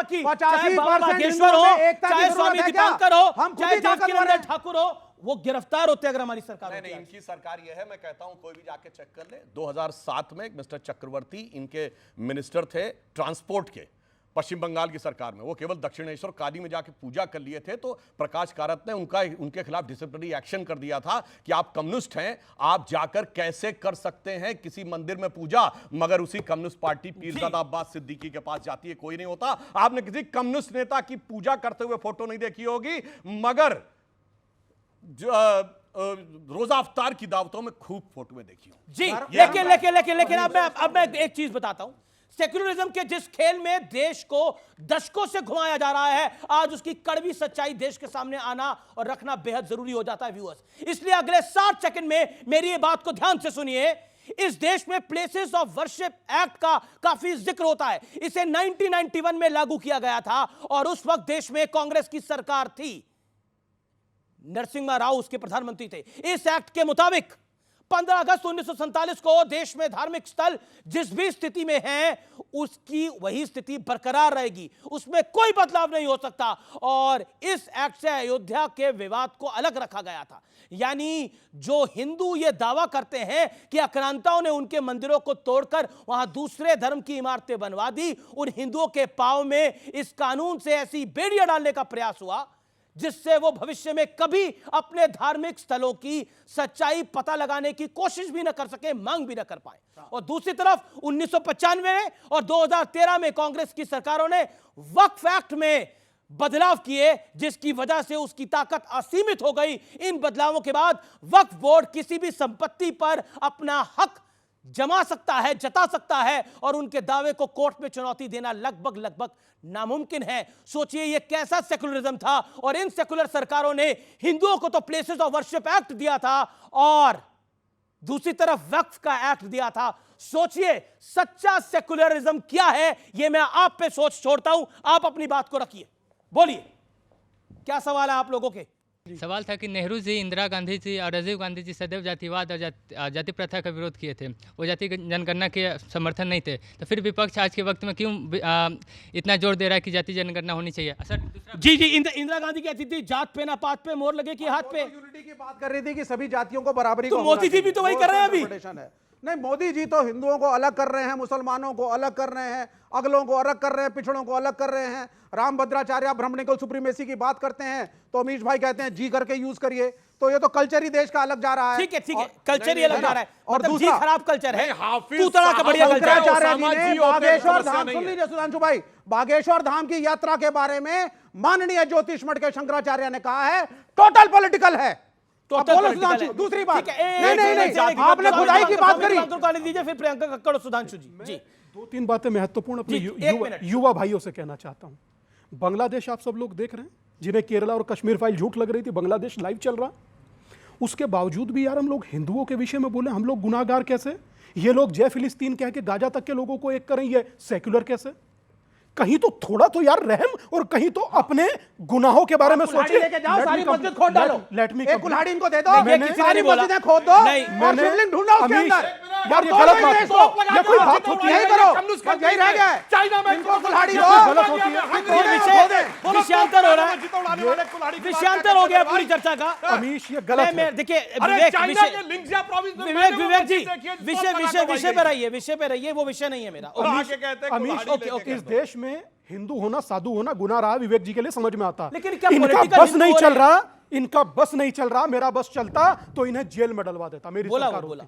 कि चाहे बाबा बागेश्वर हो, चाहे स्वामी दीपांकर हो, चाहे देवकीनंदन ठाकुर हो, वो गिरफ्तार होते अगर हमारी सरकार। नहीं, इनकी सरकार ये है, मैं कहता हूं कोई भी जाके चेक कर ले। 2007 में मिस्टर चक्रवर्ती इनके मिनिस्टर थे ट्रांसपोर्ट के, पश्चिम बंगाल की सरकार में। वो केवल दक्षिणेश्वर काली में जाके पूजा कर लिए थे, तो प्रकाश कारत ने उनके खिलाफ डिसिप्लिनरी एक्शन कर दिया था कि आप कम्युनिस्ट हैं, आप जाकर कैसे कर सकते हैं किसी मंदिर में पूजा? मगर उसी कम्युनिस्ट पार्टी पीरजादा अब्बास सिद्दीकी के पास जाती है, कोई नहीं होता। आपने किसी कम्युनिस्ट नेता की पूजा करते हुए फोटो नहीं देखी होगी, मगर रोजा अफ्तार की दावतों में खूब फोटोएं देखी हो। जी, लेकिन अब मैं एक चीज बताता हूं। सेक्युलरिज्म के जिस खेल में देश को दशकों से घुमाया जा रहा है, आज उसकी कड़वी सच्चाई देश के सामने आना और रखना बेहद जरूरी हो जाता है व्यूअर्स। इसलिए अगले 60 सेकंड में मेरी ये बात को ध्यान से सुनिए। इस देश में प्लेसेस ऑफ वर्शिप एक्ट का काफी जिक्र होता है। इसे 1991 में लागू किया गया था और उस वक्त देश में कांग्रेस की सरकार थी, नरसिम्हा राव उसके प्रधानमंत्री थे। इस एक्ट के मुताबिक 15 अगस्त 1947 को देश में धार्मिक स्थल जिस भी स्थिति में है उसकी वही स्थिति बरकरार रहेगी, उसमें कोई बदलाव नहीं हो सकता। और इस एक्ट से अयोध्या के विवाद को अलग रखा गया था। यानी जो हिंदू ये दावा करते हैं कि आक्रांताओं ने उनके मंदिरों को तोड़कर वहां दूसरे धर्म की इमारतें बनवा दी, उन हिंदुओं के पांव में इस कानून से ऐसी बेड़ियां डालने का प्रयास हुआ जिससे वो भविष्य में कभी अपने धार्मिक स्थलों की सच्चाई पता लगाने की कोशिश भी न कर सके, मांग भी न कर पाए। और दूसरी तरफ 1995 में और 2013 में कांग्रेस की सरकारों ने वक्फ एक्ट में बदलाव किए, जिसकी वजह से उसकी ताकत असीमित हो गई। इन बदलावों के बाद वक्फ बोर्ड किसी भी संपत्ति पर अपना हक जमा सकता है, जता सकता है और उनके दावे को कोर्ट में चुनौती देना लगभग नामुमकिन है। सोचिए ये कैसा सेकुलरिज्म था, और इन सेकुलर सरकारों ने हिंदुओं को तो प्लेसेस ऑफ वर्शिप एक्ट दिया था और दूसरी तरफ वक्फ का एक्ट दिया था। सोचिए सच्चा सेकुलरिज्म क्या है, यह मैं आप पे सोच छोड़ता हूं, आप अपनी बात को रखिए, बोलिए क्या सवाल है आप लोगों के। सवाल था कि नेहरू जी, इंदिरा गांधी जी और राजीव गांधी जी सदैव जातिवाद और जाति प्रथा का विरोध किए थे, वो जाति जनगणना के समर्थन नहीं थे, तो फिर विपक्ष आज के वक्त में क्यों इतना जोर दे रहा है कि जाति जनगणना होनी चाहिए। सर जी इंदिरा गांधी कहती थी जात पे ना पात पे मोहर लगे कि हाथ पे। यूनिटी की बात कर रही थी कि सभी जातियों को बराबरी तो मोदी जी भी तो वही कर रहे हैं अभी। नहीं, मोदी जी तो हिंदुओं को अलग कर रहे हैं, मुसलमानों को अलग कर रहे हैं, अगलों को अलग कर रहे हैं, पिछड़ों को अलग कर रहे हैं। राम भद्राचार्य ब्राह्मणिकल सुप्रीमेसी की बात करते हैं तो अमीश भाई कहते हैं जी करके यूज करिए। तो ये तो कल्चर ही देश का अलग जा रहा है। ठीक है कल्चर ही अलग जा रहा है, और मतलब दूसरा खराब कल्चर है, हाफिज तूतड़ा का बढ़िया कल्चर है। शंकराचार्य जी ने बागेश्वर धाम, सुन लीजिए सुधांशु भाई, बागेश्वर धाम की यात्रा के बारे में माननीय ज्योतिष मठ के शंकराचार्य ने कहा है टोटल पॉलिटिकल है। दूसरी बात, नहीं, आपने खुदाई की बात करी। दीजिए फिर प्रियंका कक्कड़ और सुधांशु जी। दो तीन बातें महत्वपूर्ण अपने युवा भाइयों से कहना चाहता हूं। बांग्लादेश आप सब लोग देख रहे हैं, जिन्हें केरला और कश्मीर फाइल झूठ लग रही थी, बांग्लादेश लाइव चल रहा। उसके बावजूद भी यार हम लोग हिंदुओं के विषय में बोले हम लोग गुनाहगार कैसे। ये लोग जय फिलिस्तीन कह के गाजा तक के लोगों को एक करें, ये सेक्युलर कैसे। कहीं तो थोड़ा तो यार रहम, और कहीं तो अपने गुनाहों के बारे में सोचिए। लेके जाओ, सारी मस्जिद खोद डालो, लेट मी एक कुल्हाड़ी इनको दे दो, सारी मस्जिदें खोद दो और शिवलिंग ढूंढो उसके अंदर। यार ये गलत बात है, ये कोई बात होती है? यही करो, यही रह गया है। चाइना में इनको कुल्हाड़ी दो, गलत होती है। विषयांतर हो रहा है, विषयांतर हो गया पूरी चर्चा का। अमीश ये गलत है। देखिए विवेक जी, विषय पे रहिए, विषय पे रहिए, वो विषय नहीं है मेरा। अमीश इस देश में हिंदू होना, साधु होना गुनाह रहा, विवेक जी के लिए समझ में आता। लेकिन क्या इनका बस नहीं चल रहा, इनका बस नहीं चल रहा। मेरा बस चलता तो इन्हें जेल में डलवा देता, मेरी सरकार होती।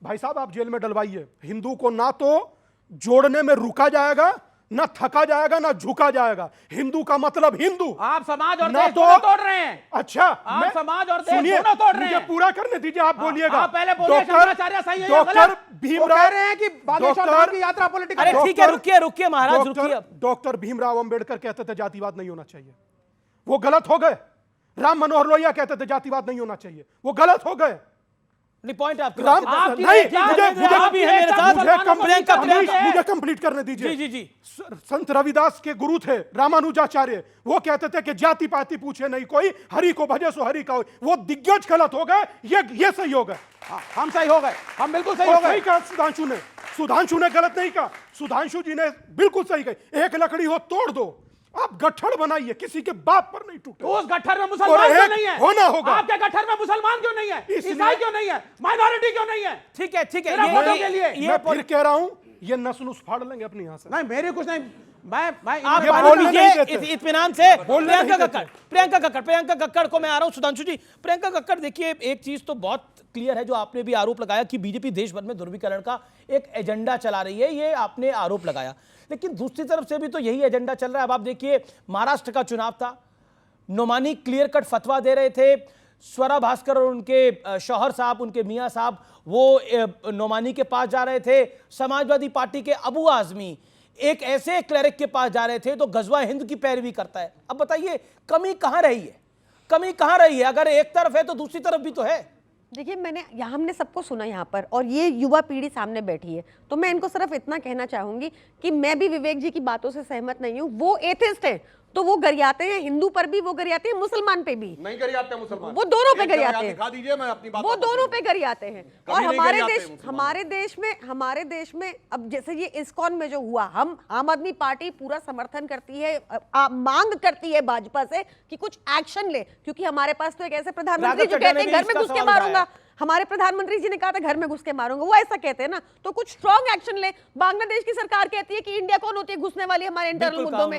भाई साहब आप जेल में डलवाइए, हिंदू को ना तो जोड़ने में रुका जाएगा, ना थका जाएगा, ना झुका जाएगा। हिंदू का मतलब हिंदू। आप समाज और ना देश दोनों तोड़ रहे हैं। अच्छा, आप समाज और देश दोनों तोड़ रहे हैं। मुझे पूरा करने दीजिए, आप बोलिएगा। आप पहले बोलिए शंकराचार्य सही है या गलत? डॉक्टर भीमराव कह रहे हैं कि बागेश्वर धाम की यात्रा पॉलिटिकल। अरे ठीक है, रुकिए महाराज, रुकिए। डॉक्टर भीमराव अंबेडकर कहते थे जातिवाद नहीं होना चाहिए, वो गलत हो गए। राम मनोहर लोहिया कहते थे जातिवाद नहीं होना चाहिए, वो गलत हो गए। पॉइंट आप मुझे कंप्लीट करने दीजिए। जी संत रविदास के गुरु थे रामानुजाचार्य, वो कहते थे कि जाति पाति पूछे नहीं कोई, हरि को भजे सो हरि का। वो दिग्गज गलत हो गए, ये सही हो गए। हम सही हो गए, हम बिल्कुल सही हो गए। सही कहा सुधांशु ने गलत नहीं कहा, सुधांशु जी ने बिल्कुल सही कही। एक लकड़ी हो तोड़ दो, आप गट्ठर बनाइए, किसी के बाप पर नहीं टूटे। तो उस गट्ठर में मुसलमान क्यों नहीं है? होना होगा। आपके गट्ठर में मुसलमान क्यों नहीं है? ईसाई क्यों नहीं है? माइनॉरिटी क्यों नहीं है? ठीक है मैं फिर कह रहा हूं, ये नस फाड़ लेंगे अपनी यहां से। नहीं मेरे कुछ नहीं, मैं आप इत्मीनान से प्रियंका कक्कड़ को मैं आ रहा हूं। सुधांशु जी, प्रियंका कक्कड़, देखिए एक चीज तो बहुत क्लियर है, जो आपने भी आरोप लगाया कि बीजेपी देश भर में ध्रुवीकरण का एक एजेंडा चला रही है, ये आपने आरोप लगाया। लेकिन दूसरी तरफ से भी तो यही एजेंडा चल रहा है। अब आप देखिए महाराष्ट्र का चुनाव था, नोमानी क्लियर कट फतवा दे रहे थे, स्वरा भास्कर और उनके शौहर साहब, उनके मियां साहब, वो नोमानी के पास जा रहे थे। समाजवादी पार्टी के अबू आजमी एक ऐसे क्लरिक के पास जा रहे थे तो गजवा हिंद की पैरवी करता है। अब बताइए कमी कहां रही है, कमी कहां रही है? अगर एक तरफ है तो दूसरी तरफ भी तो है। देखिए हमने सबको सुना यहाँ पर, और ये युवा पीढ़ी सामने बैठी है, तो मैं इनको सिर्फ इतना कहना चाहूंगी कि मैं भी विवेक जी की बातों से सहमत नहीं हूँ। वो एथिस्ट हैं तो वो गरियाते हैं, हिंदू पर भी वो गरियाते हैं, मुसलमान पे भी नहीं गरियाते हैं। मुसलमान वो दोनों पे गरियाते हैं, दिखा दीजिए, मैं अपनी बात वो दोनों पे गरियाते हैं। और हमारे देश में अब जैसे ये इस्कॉन में जो हुआ, हम आम आदमी पार्टी पूरा समर्थन करती है, मांग करती है भाजपा से कि कुछ एक्शन ले, क्योंकि हमारे पास तो एक ऐसे प्रधानमंत्री जो कहते हैं घर में घुस के मारूंगा। हमारे प्रधानमंत्री जी ने कहा था घर में घुस के मारूंगा, वो ऐसा कहते हैं ना, तो कुछ स्ट्रॉन्ग एक्शन ले। बांग्लादेश की सरकार कहती है कि इंडिया कौन होती है घुसने वाली हमारे इंटरनल मुद्दों में।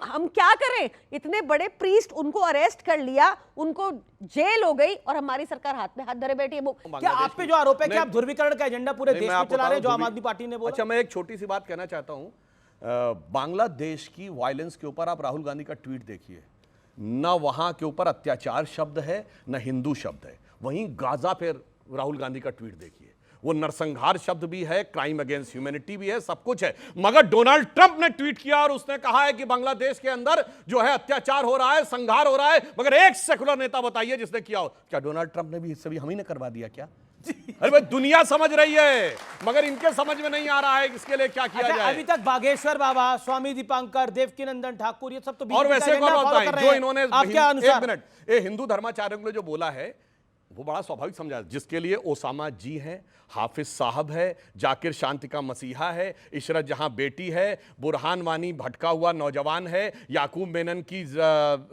हम क्या करें? इतने बड़े प्रीस्ट, उनको अरेस्ट कर लिया, उनको जेल हो गई, और हमारी सरकार हाथ में हाथ धरे बैठी है। क्या आप पे जो आरोप है कि आप ध्रुवीकरण का एजेंडा पूरे देश में चला रहे हैं, जो आम आदमी पार्टी ने बोला? अच्छा, मैं एक छोटी सी बात कहना चाहता हूं। बांग्लादेश की वायलेंस के ऊपर आप राहुल गांधी का ट्वीट देखिए, न वहां के ऊपर अत्याचार शब्द है, न हिंदू शब्द है। वहीं गाजा पे राहुल गांधी का ट्वीट देखिए, वो नरसंहार शब्द भी है, क्राइम अगेंस्ट ह्यूमैनिटी भी है, सब कुछ है। मगर डोनाल्ड ट्रंप ने ट्वीट किया और उसने कहा है कि बांग्लादेश के अंदर जो है अत्याचार हो रहा है, संघार हो रहा है, मगर एक सेकुलर नेता बताइए जिसने किया हो। क्या डोनाल्ड ट्रंप ने भी इससे भी हम ही ने करवा दिया क्या? अरे भाई, दुनिया समझ रही है मगर इनके समझ में नहीं आ रहा है इसके लिए क्या किया जाए। अभी तक बागेश्वर बाबा, स्वामी दीपांकर, देवकीनंदन ठाकुर, ये सब तो और वैसे जो इन्होंने एक मिनट, ये हिंदू धर्माचार्यों ने जो बोला है वो बड़ा स्वाभाविक समझा, जिसके लिए ओसामा जी हैं, हाफिज साहब है, जाकिर शांति का मसीहा है, इशरत जहां बेटी है, बुरहान वानी भटका हुआ नौजवान है, याकूब मेनन की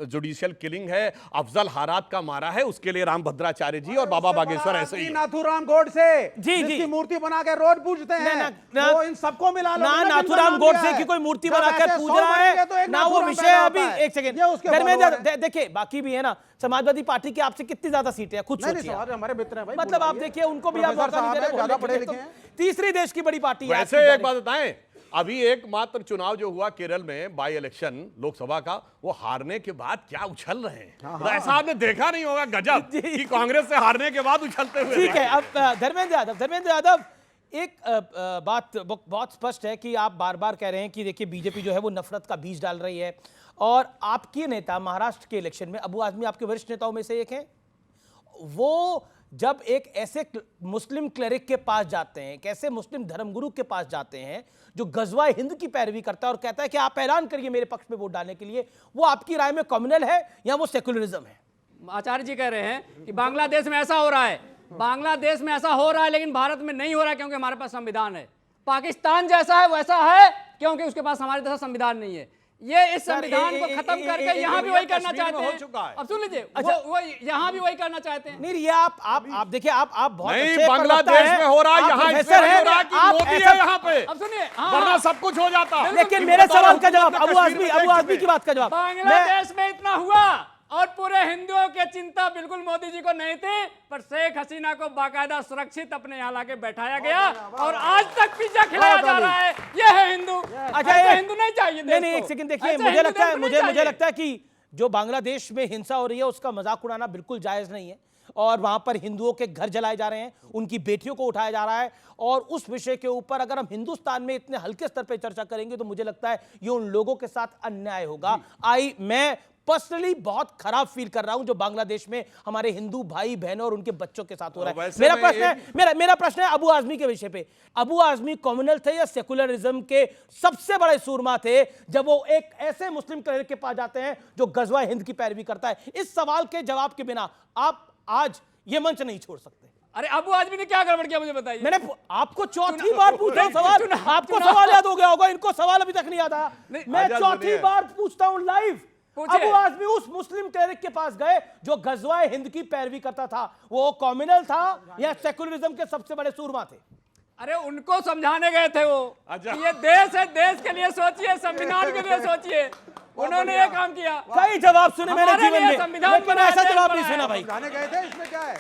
जुडिशियल किलिंग है, अफजल हारात का मारा है, उसके लिए राम भद्राचार्य जी और बाबा बागेश्वर ऐसे ही। नाथूराम गोडसे जिसकी मूर्ति बना के रोज पूजते हैं, वो इन सबको मिला लो। ना नाथूराम गोडसे की कोई मूर्ति बनाकर पूज रहा है ना वो विषय। अभी एक सेकंड, देखिए बाकी भी है ना, समाजवादी पार्टी की आपसे कितनी ज्यादा सीटें हैं, खुद सोचिए। हमारे मित्र हैं भाई, मतलब आप देखिए उनको भी आप मौका नहीं दे रहे, ज्यादा पढ़े लिखे हैं। तीसरी देश की बड़ी पार्टी है। वैसे एक बात बताएं, अभी एकमात्र चुनाव जो हुआ केरल में बाई इलेक्शन लोकसभा का, वो हारने के बाद क्या उछल रहे हैं, ऐसा आपने देखा नहीं होगा, गजब कि कांग्रेस से हारने के बाद उछलते हुए। ठीक है, अब धर्मेंद्र यादव, एक बात बहुत स्पष्ट है कि आप बार बार कह रहे हैं कि देखिए बीजेपी जो है वो नफरत का बीज डाल रही है, और आपके नेता महाराष्ट्र के इलेक्शन में अबू आजमी आपके वरिष्ठ नेताओं में से एक हैं, वो जब एक ऐसे मुस्लिम क्लेरिक के पास जाते हैं, एक ऐसे मुस्लिम धर्मगुरु के पास जाते हैं जो गजवाए हिंद की पैरवी करता है और कहता है कि आप ऐलान करिए मेरे पक्ष में वोट डालने के लिए, वो आपकी राय में कम्युनल है या वो सेकुलरिज्म है? आचार्य जी कह रहे हैं कि बांग्लादेश में ऐसा हो रहा है, बांग्लादेश में ऐसा हो रहा है लेकिन भारत में नहीं हो रहा है क्योंकि हमारे पास संविधान है। पाकिस्तान जैसा है वैसा है क्योंकि उसके पास हमारे जैसा संविधान नहीं है। ये इस संविधान को खत्म करके यहाँ भी वही करना चाहते हैं। अब सुन लीजिए, वो यहाँ भी वही करना चाहते हैं। नहीं, ये आप देखिए, आप बहुत नहीं, बांग्लादेश में हो रहा है, यहाँ इसलिए हो रहा है कि मोदी है यहाँ पे। अब सुनिए, वरना सब कुछ हो जाता। लेकिन मेरे सवाल का जवाब, अबू आजमी की बात का जवाब। बांग्लादेश में इतना हुआ और पूरे हिंदुओं की चिंता बिल्कुल मोदी जी को नहीं थी, पर शेख हसीना को बाकायदा सुरक्षित अपने यहाँ लाके बैठाया गया और आज तक पिज्जा खिलाया जा रहा है। ये है हिंदू। अच्छा, हिंदू नहीं चाहिए। नहीं, एक सेकंड देखिए, मुझे लगता है कि जो बांग्लादेश में हिंसा हो रही है उसका मजाक उड़ाना बिल्कुल जायज नहीं है, और वहां पर हिंदुओं के घर जलाए जा रहे हैं, उनकी बेटियों को उठाया जा रहा है, और उस विषय के ऊपर अगर हम हिंदुस्तान में इतने हल्के स्तर पर चर्चा करेंगे तो मुझे लगता है ये उन लोगों के साथ अन्याय होगा। मैं पर्सनली बहुत खराब फील कर रहा हूं जो बांग्लादेश में हमारे हिंदू भाई बहनों और उनके बच्चों के साथ हो रहा है। मेरा प्रश्न है अबू आजमी के विषय पे। अबू आजमी कम्युनल थे या सेकुलरिज्म के सबसे बड़े सूरमा थे जब वो एक ऐसे मुस्लिम क्लेरिक के पास जाते हैं जो गजवा हिंद की पैरवी करता है? इस सवाल के जवाब के बिना आप आज ये मंच नहीं छोड़ सकते। अरे अबू आजमी ने क्या गड़बड़ किया मुझे बताइए। मैंने आपको चौथी बार पूछा सवाल, आपको सवाल याद हो गया होगा, इनको सवाल अभी तक नहीं याद आया। मैं चौथी बार पूछता हूं लाइव। अबू आजमी उस मुस्लिम क्लेरिक के पास गए जो गजवाए हिंद की पैरवी करता था, वो कम्युनल था या सेकुलरिज्म के सबसे बड़े सूरमा थे? अरे उनको समझाने गए थे वो, ये देश है, देश के लिए सोचिए, संविधान के लिए सोचिए। उन्होंने ये काम किया। कई जवाब सुने मैंने जीवन में, लेकिन ऐसा जवाब नहीं सुना भाई। गए थे, इसमें क्या है?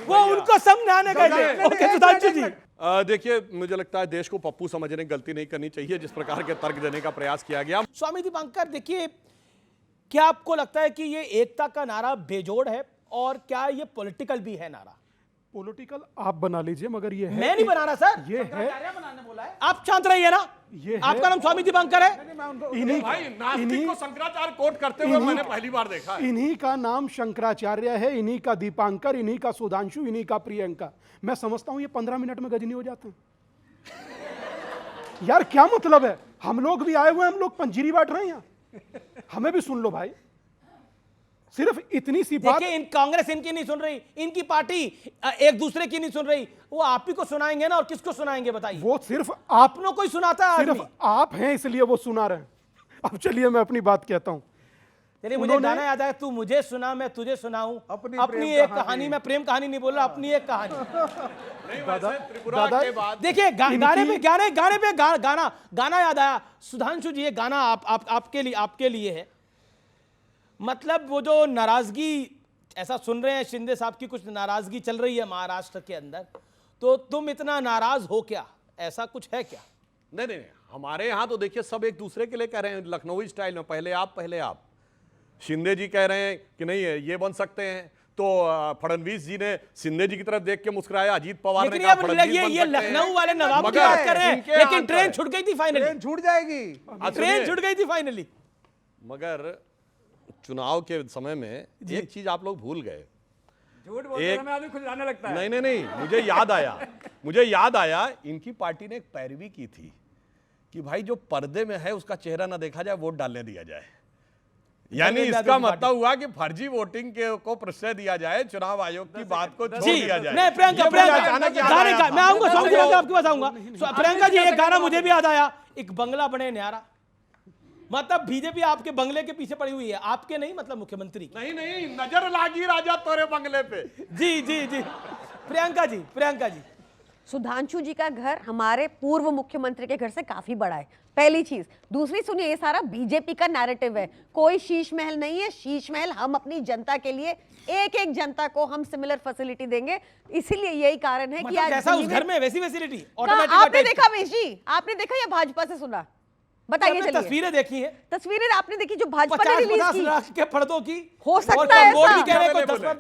वो उनको समझाने गए थे। ओके सुधांशु जी, देखिए मुझे लगता है देश को पप्पू समझने गलती नहीं करनी चाहिए जिस प्रकार के तर्क देने का प्रयास किया गया। स्वामी दीपांकर, देखिए क्या आपको लगता है कि ये एकता का नारा बेजोड़ है और क्या ये पॉलिटिकल भी है नारा? पॉलिटिकल आप बना लीजिए, मगर ये है, मैं नहीं बना रहा सर, ये है, आप शांत रहिए ना। ये आपका नाम स्वामी दीपांकर है? भाई नास्तिक को शंकराचार्य कोट करते हुए मैंने पहली बार देखा है। इन्हीं का नाम शंकराचार्य है, इन्हीं का दीपांकर, इन्हीं का सुधांशु, इन्हीं का प्रियंका। मैं समझता हूं ये 15 मिनट में गजनी हो जाते हैं। यार क्या मतलब है? हम लोग भी आए हुए हैं, हम लोग पंजीरी बांट रहे हैं यहाँ, हमें भी सुन लो भाई। सिर्फ इतनी सी बात। देखिए, कांग्रेस इनकी नहीं सुन रही, इनकी पार्टी एक दूसरे की नहीं सुन रही, वो आप ही को सुनाएंगे ना, और किसको सुनाएंगे बताइए? वो सिर्फ आपनों को ही सुनाता है, सिर्फ आप हैं इसलिए वो सुना रहे हैं। अब चलिए मैं अपनी बात कहता हूं। चलिए, मुझे गाना याद आया, तू मुझे सुना मैं तुझे सुनाऊं, अपनी एक कहानी। मैं प्रेम कहानी नहीं बोल रहा, अपनी एक कहानी। दादा देखिए, गाने पे गाना याद आया। सुधांशु जी, ये गाना आपके लिए है। मतलब वो जो नाराजगी, ऐसा सुन रहे हैं शिंदे साहब की कुछ नाराजगी चल रही है महाराष्ट्र के अंदर, तो तुम इतना नाराज हो क्या? ऐसा कुछ है क्या? नहीं, हमारे यहाँ तो देखिए सब एक दूसरे के लिए कह रहे हैं लखनऊ स्टाइल में, पहले आप। शिंदे जी कह रहे हैं कि नहीं है ये बन सकते हैं, तो फडणवीस जी ने सिंधे जी की तरफ देख के मुस्कुराया, अजीत पवार ने लेकिन कहा ये फडणवीस बन ये सकते हैं। लखनऊ वाले नवाब की मगर बात कर रहे हैं, इनके लेकिन यहाँ ट्रेन पर- छूट गई थी फाइनली। ट्रेन छूट जाएगी। ट्रेन छूट गई थी फाइनली। मगर चुनाव के समय में एक चीज आप लोग भूल गए। झूठ बोलते समय आदमी खुद जाने लगता है। नहीं, मुझे याद आया इनकी पार्टी ने एक पैरवी की थी कि भाई जो पर्दे में है उसका चेहरा ना देखा जाए, वोट डालने दिया जाए। यानी इसका मतलब हुआ कि फर्जी वोटिंग को प्रश्रय दिया जाए, चुनाव आयोग की बात को छोड़ दिया जाए। नहीं, प्रियंका गाने का मैं आऊंगा, आपके पास आऊंगा। प्रियंका जी, एक गाना मुझे भी याद आया, एक बंगला बने न्यारा। मतलब बीजेपी आपके बंगले के पीछे पड़ी हुई है, आपके नहीं, मतलब मुख्यमंत्री। नहीं, नजर लागी राजा तोरे बंगले पे। जी। प्रियंका जी, सुधांशु जी का घर हमारे पूर्व मुख्यमंत्री के घर से काफी बड़ा है, पहली चीज। दूसरी सुनिए, ये सारा बीजेपी का नैरेटिव है, कोई शीश महल नहीं है। शीश महल हम अपनी जनता के लिए, एक जनता को हम सिमिलर फैसिलिटी देंगे। इसीलिए यही कारण है कि आज जैसा उस घर में वैसी फैसिलिटी आपने देखा वेश जी, आपने देखा या भाजपा से सुना? बताइए। चलिए, तस्वीरें देखी है, तस्वीरें आपने देखी जो भाजपा ने रिलीज की? 50 लाख के पर्दों की हो सकता है ऐसा,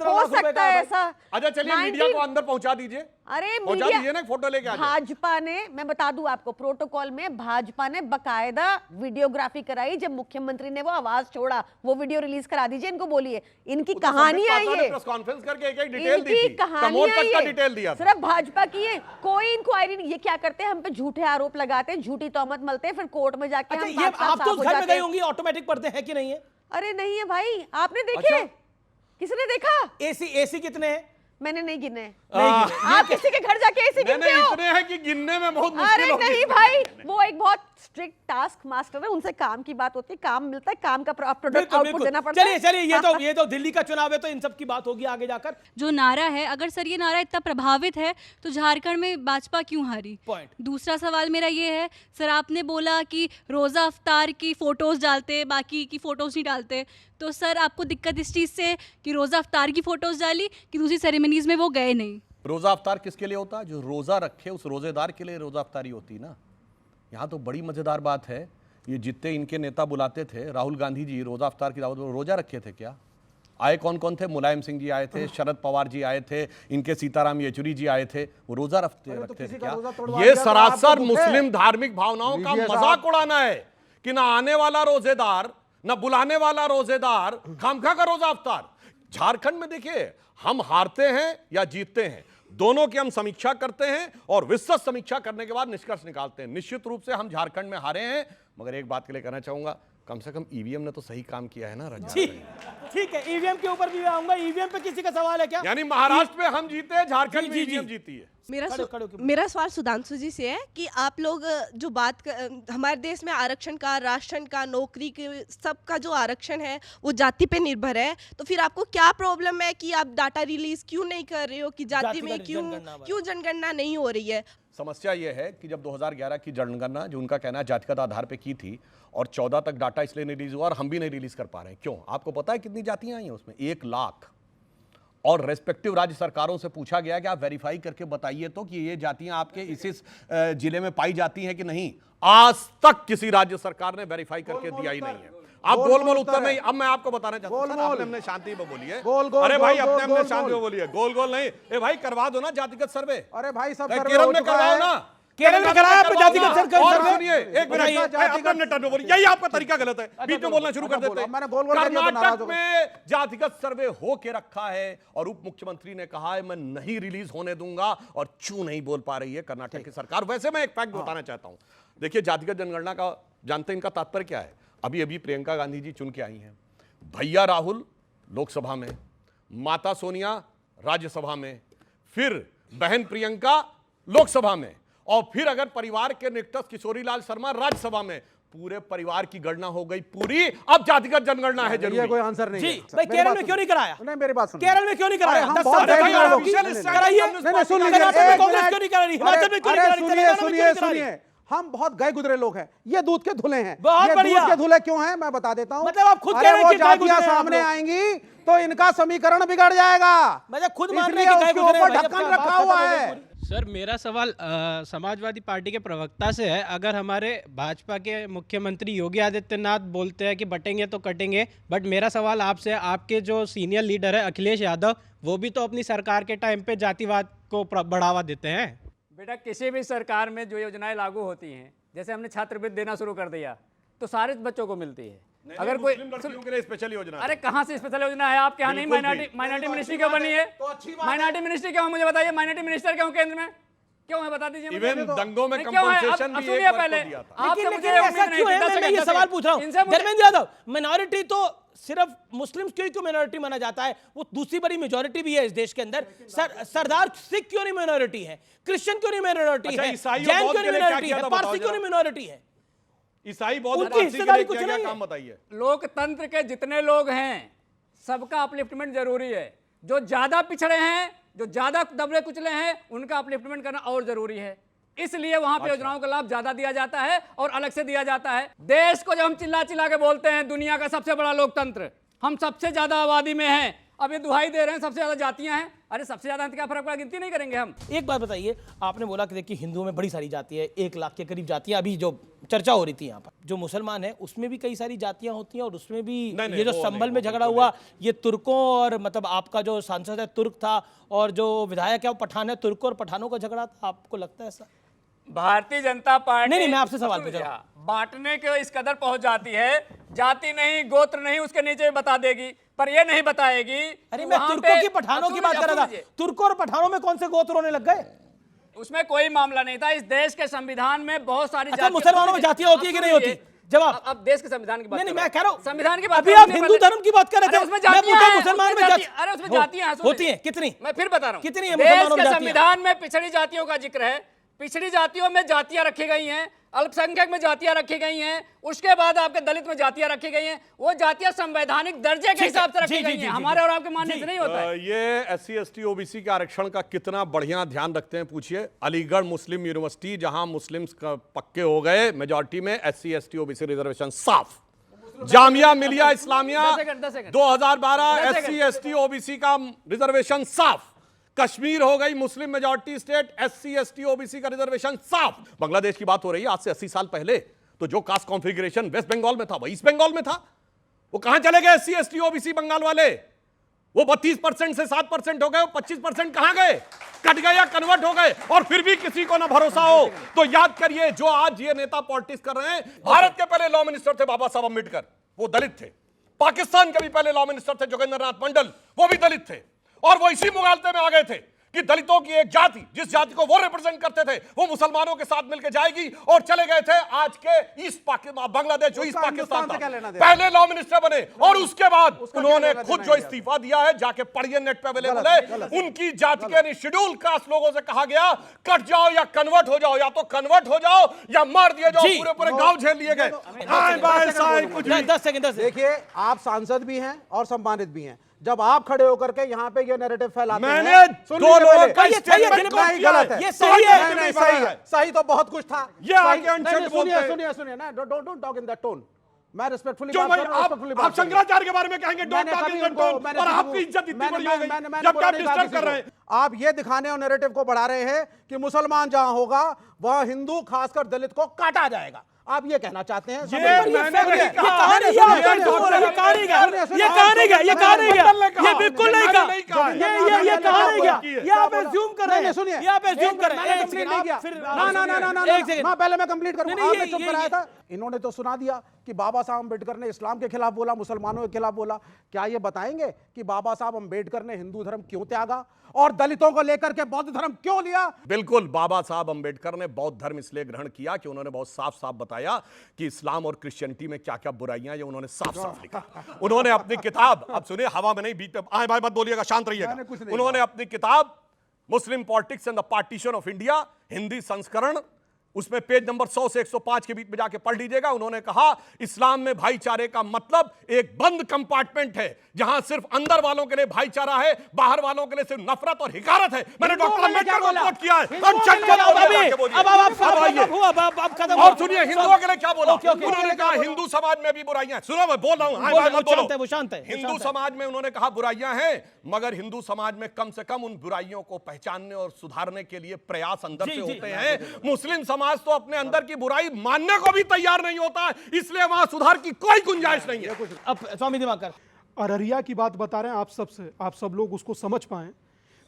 हो सकता है ऐसा। अच्छा चलिए, मीडिया को अंदर पहुंचा दीजिए। अरे पहुंचा दीजिए ना, फोटो लेके आ जाए। भाजपा ने, मैं बता दूं आपको, प्रोटोकॉल में भाजपा ने बकायदा वीडियोग्राफी कराई। जब मुख्यमंत्री ने वो आवाज छोड़ा, वो वीडियो रिलीज करा दीजिए। इनको बोलिए, इनकी कहानी आई है, प्रेस कॉन्फ्रेंस करके एक डिटेल दी इनकी थी, कहानी आई है, डिटेल दिया सिर्फ भाजपा की है, कोई इंक्वायरी नहीं। ये क्या करते हैं, हम पे झूठे आरोप लगाते हैं, झूठी तोहमत मलते हैं, फिर कोर्ट में जाके हम ये आप तो उस घर में गई होंगी, ऑटोमेटिक पर्दे हैं कि नहीं है? अरे नहीं है भाई, आपने देखे? किसने देखा? एसी कितने हैं? मैंने नहीं गिने। आप किसी के घर जाके एसी गिनते हो? इतने हैं कि गिनने में बहुत मुश्किल अरे नहीं भाई, वो एक बहुत स्ट्रिक्ट टास्क मास्टर है, उनसे काम की बात होती है, काम मिलता है, काम का प्रोडक्ट आउटपुट देना पड़ता है। चलिए, ये तो दिल्ली का चुनाव है, तो इन सब की बात होगी आगे जाकर। जो नारा है, अगर सर ये नारा इतना प्रभावित है तो झारखंड में भाजपा क्यों हारी? दूसरा सवाल मेरा ये है, सर आपने बोला कि रोजा अफ्तार की फोटोज डालते, बाकी की फोटोज नहीं डालते, तो सर आपको दिक्कत इस चीज से कि रोजा अफ्तार की फोटोज डाली कि दूसरी सेरेमनीज में वो गए नहीं? रोजा अफ्तार किसके लिए होता है? जो रोजा रखे उस रोजेदार के लिए रोजा अफ्तारी होती ना। यहाँ तो बड़ी मजेदार बात है, ये जितने इनके नेता बुलाते थे, राहुल गांधी जी रोजा अफ्तार की दावत में रोजा रखे थे क्या? आए कौन कौन थे? मुलायम सिंह जी आए थे, शरद पवार जी आए थे, इनके सीताराम येचुरी जी आए थे, वो रोजा रखते थे क्या? ये सरासर मुस्लिम धार्मिक भावनाओं का मजाक उड़ाना है कि ना आने वाला रोजेदार, ना बुलाने वाला रोजेदार, खामखा का रोजा अफ्तार। झारखंड में देखिए, हम हारते हैं या जीतते हैं, दोनों की हम समीक्षा करते हैं और विस्तृत समीक्षा करने के बाद निष्कर्ष निकालते हैं। निश्चित रूप से हम झारखंड में हारे हैं, मगर एक बात के लिए कहना चाहूंगा, कम से कम ईवीएम ने तो सही काम किया है ना रजा। ठीक है, ईवीएम के ऊपर भी आऊंगा। ईवीएम पे किसी का सवाल है क्या? यानी महाराष्ट्र में हम जीते हैं, झारखंड में ईवीएम जीती है। मेरा सवाल सुधांशु जी से है कि आप लोग जो हमारे देश में आरक्षण का, राशन का, नौकरी के, सबका जो आरक्षण है वो जाति पे निर्भर है, तो फिर आपको क्या प्रॉब्लम है कि आप डाटा रिलीज क्यों नहीं कर रहे हो कि जाति में क्यों जनगणना नहीं हो रही है? समस्या यह है कि जब 2011 की जनगणना, जो उनका कहना है जातिगत आधार पे की थी, और 14 तक डाटा इसलिए नहीं रिलीज हुआ और हम भी नहीं रिलीज कर पा रहे हैं। क्यों? आपको पता है कितनी जातियां आई हैं उसमें? 1 लाख। और रेस्पेक्टिव राज्य सरकारों से पूछा गया कि आप वेरीफाई करके बताइए तो कि ये जातियां आपके इस जिले में पाई जाती हैं कि नहीं। आज तक किसी राज्य सरकार ने वेरीफाई करके दिया ही नहीं है। आप गोल उत्तर नहीं। अब मैं आपको बताना चाहता हूं, अपने शांति में बोलिए। अरे भाई, अपने शांति में बोलिए। गोल नहीं, ए भाई करवा दो ना जातिगत सर्वे। अरे भाई, सब केरल में करवाओ ना, केरल में कराया जातिगत सर्वे। सुनिए एक मिनट, यही आपका तरीका गलत है, बीच में बोलना शुरू कर देते हैं। कर्नाटक में जातिगत सर्वे हो के रखा है और उप मुख्यमंत्री ने कहा है मैं नहीं रिलीज होने दूंगा, और चू नहीं बोल पा रही है कर्नाटक की सरकार। वैसे मैं एक फैक्ट बताना चाहता हूं, देखिए जातिगत जनगणना का जानते हैं इनका तात्पर्य क्या है? अभी प्रियंका गांधी जी चुन के आई हैं, भैया राहुल लोकसभा में, माता सोनिया राज्यसभा में, फिर बहन प्रियंका लोकसभा में, और फिर अगर परिवार के निकटस्थ किशोरीलाल शर्मा राज्यसभा में। पूरे परिवार की गणना हो गई पूरी, अब जातिगत जनगणना है जरूरी। ये कोई आंसर नहीं है। भाई केरल में क्यों नहीं कराया? नहीं, मेरी बात सुनिए। केरल में क्यों नहीं कराया? हम बहुत कराइए। सुनिए, हम बहुत गए गुजरे लोग हैं, ये दूध के धुले हैं। बहुत बढ़िया। दूध के धुले क्यों हैं मैं बता देता हूं। मतलब आप खुद कह रहे हैं कि जातियां सामने आएंगी तो इनका समीकरण बिगड़ जाएगा। मतलब खुद मान रहे हैं कि ऊपर ढक्कन रखा हुआ है। सर मेरा सवाल समाजवादी पार्टी के प्रवक्ता से है। अगर हमारे भाजपा के मुख्यमंत्री योगी आदित्यनाथ बोलते हैं कि बटेंगे तो कटेंगे, बट मेरा सवाल आपसे है, आपके जो सीनियर लीडर है अखिलेश यादव, वो भी तो अपनी सरकार के टाइम पे जातिवाद को बढ़ावा देते हैं। बेटा किसी भी सरकार में जो योजनाएं लागू होती हैं, जैसे हमने छात्रवृत्ति देना शुरू कर दिया तो सारे बच्चों को मिलती है। अगर कोई लड़कियों के लिए स्पेशल योजना, अरे कहाँ से स्पेशल योजना है आपके यहाँ? नहीं, माइनॉरिटी मिनिस्ट्री क्यों बनी है? माइनॉरिटी मिनिस्ट्री क्यों? मुझे बताइए, माइनॉरिटी मिनिस्टर क्यों केंद्र में क्यों है? बता दीजिए। इवन दंगों में कंपनसेशन भी एक बार को दिया था। लेकिन ऐसा क्यों है? मैं ये सवाल पूछ रहा हूँ धर्मेंद्र यादव, मिनॉरिटी तो सिर्फ मुस्लिम क्यों मिनॉरिटी माना जाता है? वो दूसरी बड़ी मेजॉरिटी भी है इस देश के अंदर। सरदार सिख क्यों नहीं मिनॉरिटी है? क्रिश्चियन क्यों नहीं मिनॉरिटी है? जैन क्यों नहीं मिनॉरिटी है? पारसी क्यों नहीं मिनॉरिटी है? ईसाई बहुत हिस्सेदारी कुछ नहीं काम बताइए। लोकतंत्र के जितने लोग हैं सबका अपलिफ्टमेंट जरूरी है। जो ज्यादा पिछड़े हैं, जो ज्यादा दबले कुचले हैं, उनका अपलिफ्टमेंट करना और जरूरी है। इसलिए वहां पे योजनाओं का लाभ ज्यादा दिया जाता है और अलग से दिया जाता है। देश को जब हम चिल्ला चिल्ला के बोलते हैं दुनिया का सबसे बड़ा लोकतंत्र, हम सबसे ज्यादा आबादी में हैं, अब ये दुहाई दे रहे हैं सबसे ज्यादा जातियां हैं। अरे सबसे ज्यादा क्या फर्क पड़ा? गिनती नहीं करेंगे हम। एक बात बताइए, आपने बोला कि देखिए हिंदुओं में बड़ी सारी जातियां, 1 लाख के करीब जातियां अभी जो चर्चा हो रही थी यहाँ पर। जो मुसलमान है उसमें भी कई सारी जातियां होती हैं और उसमें भी ये जो संभल में झगड़ा हुआ, ये तुर्कों और मतलब आपका जो सांसद है तुर्क था और जो विधायक है वो पठान है, तुर्कों और पठानों का झगड़ा था। आपको लगता है ऐसा? भारतीय जनता पार्टी नहीं, मैं आपसे सवाल पूछ रहा हूं। बांटने के इस कदर पहुंच जाती है, जाति नहीं गोत्र नहीं उसके नीचे बता देगी, पर ये नहीं बताएगी। अरे मैं तुर्कों की पठानों की बात कर रहा था। तुर्कों और पठानों में कौन से गोत्र होने लग गए? उसमें कोई मामला नहीं था। इस देश के संविधान में बहुत सारी मुसलमानों में जातियां होती है कि नहीं होती? जवाब। अब देश के संविधान की बात नहीं, मैं कह रहा हूं संविधान की बात। अभी आप हिंदू धर्म की बात कर रहे थे, मैं पूछा मुसलमान में अरे उसमें जातियां होती हैं कितनी? मैं फिर बता रहा हूं कितनी है मुसलमानों में? संविधान में पिछड़ी जातियों का जिक्र है, पिछड़ी जातियों में जातियां रखी गई हैं, अल्पसंख्यक में जातियां रखी गई हैं, उसके बाद आपके दलित में जातियां रखी गई हैं। वो जातियां संवैधानिक दर्जे के हिसाब से रखी गई हैं, हमारे और आपके मानने से नहीं होता है। ये SC ST OBC के आरक्षण का कितना बढ़िया ध्यान रखते हैं पूछिए। अलीगढ़ मुस्लिम यूनिवर्सिटी जहां मुस्लिम्स पक्के हो गए मेजॉरिटी में, SC ST OBC रिजर्वेशन साफ। Jamia Millia Islamia 2012 SC ST OBC का रिजर्वेशन साफ। कश्मीर हो गई Muslim majority state, SC ST OBC का रिजर्वेशन साफ। बांग्लादेश की बात हो रही है आज से 80 साल पहले, तो जो कास्ट कॉन्फ़िगरेशन वेस्ट बंगाल में था वो ईस्ट बंगाल में था। वो कहां चले गए SC ST OBC बंगाल वाले? वो 32% से 7% हो गए, 25% कहां गए? कट गए या कन्वर्ट हो गए? और फिर भी किसी को ना भरोसा हो तो याद करिए, जो आज ये नेता पॉलिटिक्स कर रहे हैं, भारत के पहले लॉ मिनिस्टर थे बाबा साहब अम्बेडकर, वो दलित थे। पाकिस्तान के भी पहले लॉ मिनिस्टर थे जोगेंद्र नाथ मंडल, वो भी दलित थे। और वो इसी मुगालते में आ गए थे कि दलितों की एक जाति, जिस जाति को वो रिप्रेजेंट करते थे, वो मुसलमानों के साथ मिलकर जाएगी, और चले गए थे आज के ईस्ट पाकिस्तान, बांग्लादेश जो ईस्ट पाकिस्तान था, पहले लॉ मिनिस्टर बने। और उसके बाद उन्होंने खुद जो इस्तीफा दिया है, जाके पढ़िए, नेट पे अवेलेबल है, उनकी जाति के शेड्यूल कास्ट लोगों से कहा गया कट जाओ या कन्वर्ट हो जाओ, या तो कन्वर्ट हो जाओ या मार दिए जाओ। पूरे पूरे गांव झेल लिए गए। 10 सेकंड देखिए, आप सांसद भी हैं और सम्मानित भी हैं। जब आप खड़े होकर के यहाँ पे ये नैरेटिव फैलाते हैं, मैंने दो लोगों का स्टेटमेंट नहीं, गलत है। ये सही है, नहीं सही है, सही तो बहुत कुछ था। ये आगे अनशन बोलते हैं। सुनिए ना, don't talk in that tone. मैं रिस्पेक्टफुली बात कर रहा हूं। आप शंकराचार्य के बारे में कहेंगे don't talk in that tone, और आपकी इज्जत इतनी बड़ी हो गई जब आप डिस्टर्ब कर रहे हैं। आप ये दिखाने और नैरेटिव को बढ़ा रहे हैं कि मुसलमान जहां होगा वहां हिंदू खासकर दलित को काटा जाएगा। आप ये कहना चाहते हैं? ये बिल्कुल नहीं कहा, ये कहा नहीं गया, ये आप एज्यूम कर रहे हैं। सुनिए, ये आप एज्यूम कर रहे हैं। ना, पहले मैं कंप्लीट करूंगा। आपने चुप कराया था, इन्होंने तो सुना दिया कि बाबा साहब अम्बेडकर ने इस्लाम के खिलाफ बोला, मुसलमानों के खिलाफ बोला। क्या ये बताएंगे कि बाबा साहब अम्बेडकर ने हिंदू धर्म क्यों त्यागा और दलितों को लेकर के बौद्ध धर्म क्यों लिया? बिल्कुल, बाबा साहब अम्बेडकर ने बौद्ध धर्म इसलिए ग्रहण किया कि उन्होंने बहुत साफ साफ बताया कि इस्लाम और क्रिश्चियनिटी में क्या क्या बुराइयां, ये उन्होंने साफ साफ लिखा। उन्होंने अपनी किताब, अब सुनिए, हवा में नहीं, बीच पे आए भाई मत बोलिएगा, शांत रहिएगा। उन्होंने अपनी किताब Muslim politics and the partition of India, Hindi संस्करण उसमें पेज नंबर 100 से 105 के बीच में जाके पढ़ लीजिएगा। उन्होंने कहा इस्लाम में भाईचारे का मतलब एक बंद कंपार्टमेंट है जहां सिर्फ अंदर वालों के लिए भाईचारा है, बाहर वालों के लिए सिर्फ नफरत और हिकारत है। मैंने डॉक्टर अम्बेडकर को कोट किया है। और सुनिए हिंदुओं के लिए क्या बोला। उन्होंने कहा हिंदू समाज में भी बुराइयां हैं। सुनो मैं बोल रहा हूं, शांत है। हिंदू समाज में उन्होंने कहा बुराइयां हैं, मगर हिंदू समाज में कम से कम उन बुराइयों को पहचानने और सुधारने के लिए प्रयास अंदर से होते हैं। मुस्लिम समाज तो अपने अंदर की बुराई मानने को भी तैयार नहीं होता, इसलिए वहां सुधार की कोई गुंजाइश नहीं है। अब स्वामी दिवाकर अररिया की बात बता रहे हैं आप सबसे, आप सब लोग उसको समझ पाए।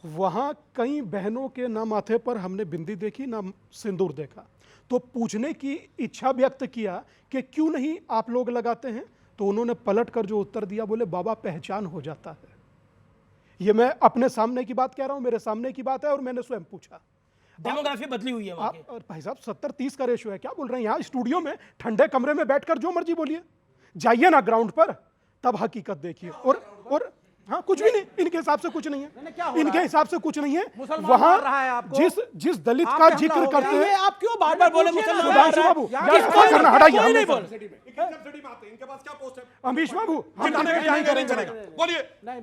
वहां कई बहनों के ना माथे पर हमने बिंदी देखी ना सिंदूर देखा, तो पूछने की इच्छा व्यक्त किया कि क्यों नहीं आप लोग लगाते हैं, तो उन्होंने पलट कर जो उत्तर दिया, बोले बाबा पहचान हो जाता है। ये मैं अपने सामने की बात कह रहा हूं, मेरे सामने की बात है और मैंने स्वयं पूछा। डेमोग्राफी बदली हुई है आप भाई साहब 70-30 का रेशियो है, क्या बोल रहे हैं? यहाँ स्टूडियो में ठंडे कमरे में बैठकर जो मर्जी बोलिए, जाइए ना ग्राउंड पर, तब हकीकत देखिए। और हाँ कुछ भी नहीं, इनके हिसाब से कुछ नहीं है, इनके हिसाब से कुछ नहीं है। वहां जिस दलित का जिक्र करते हैं, आप क्यों बार बार बोले मुसलमान? सुधांशु बाबू हटाइए, इनके पास क्या पोस्ट है? अमीश बाबू बोलिए मैंने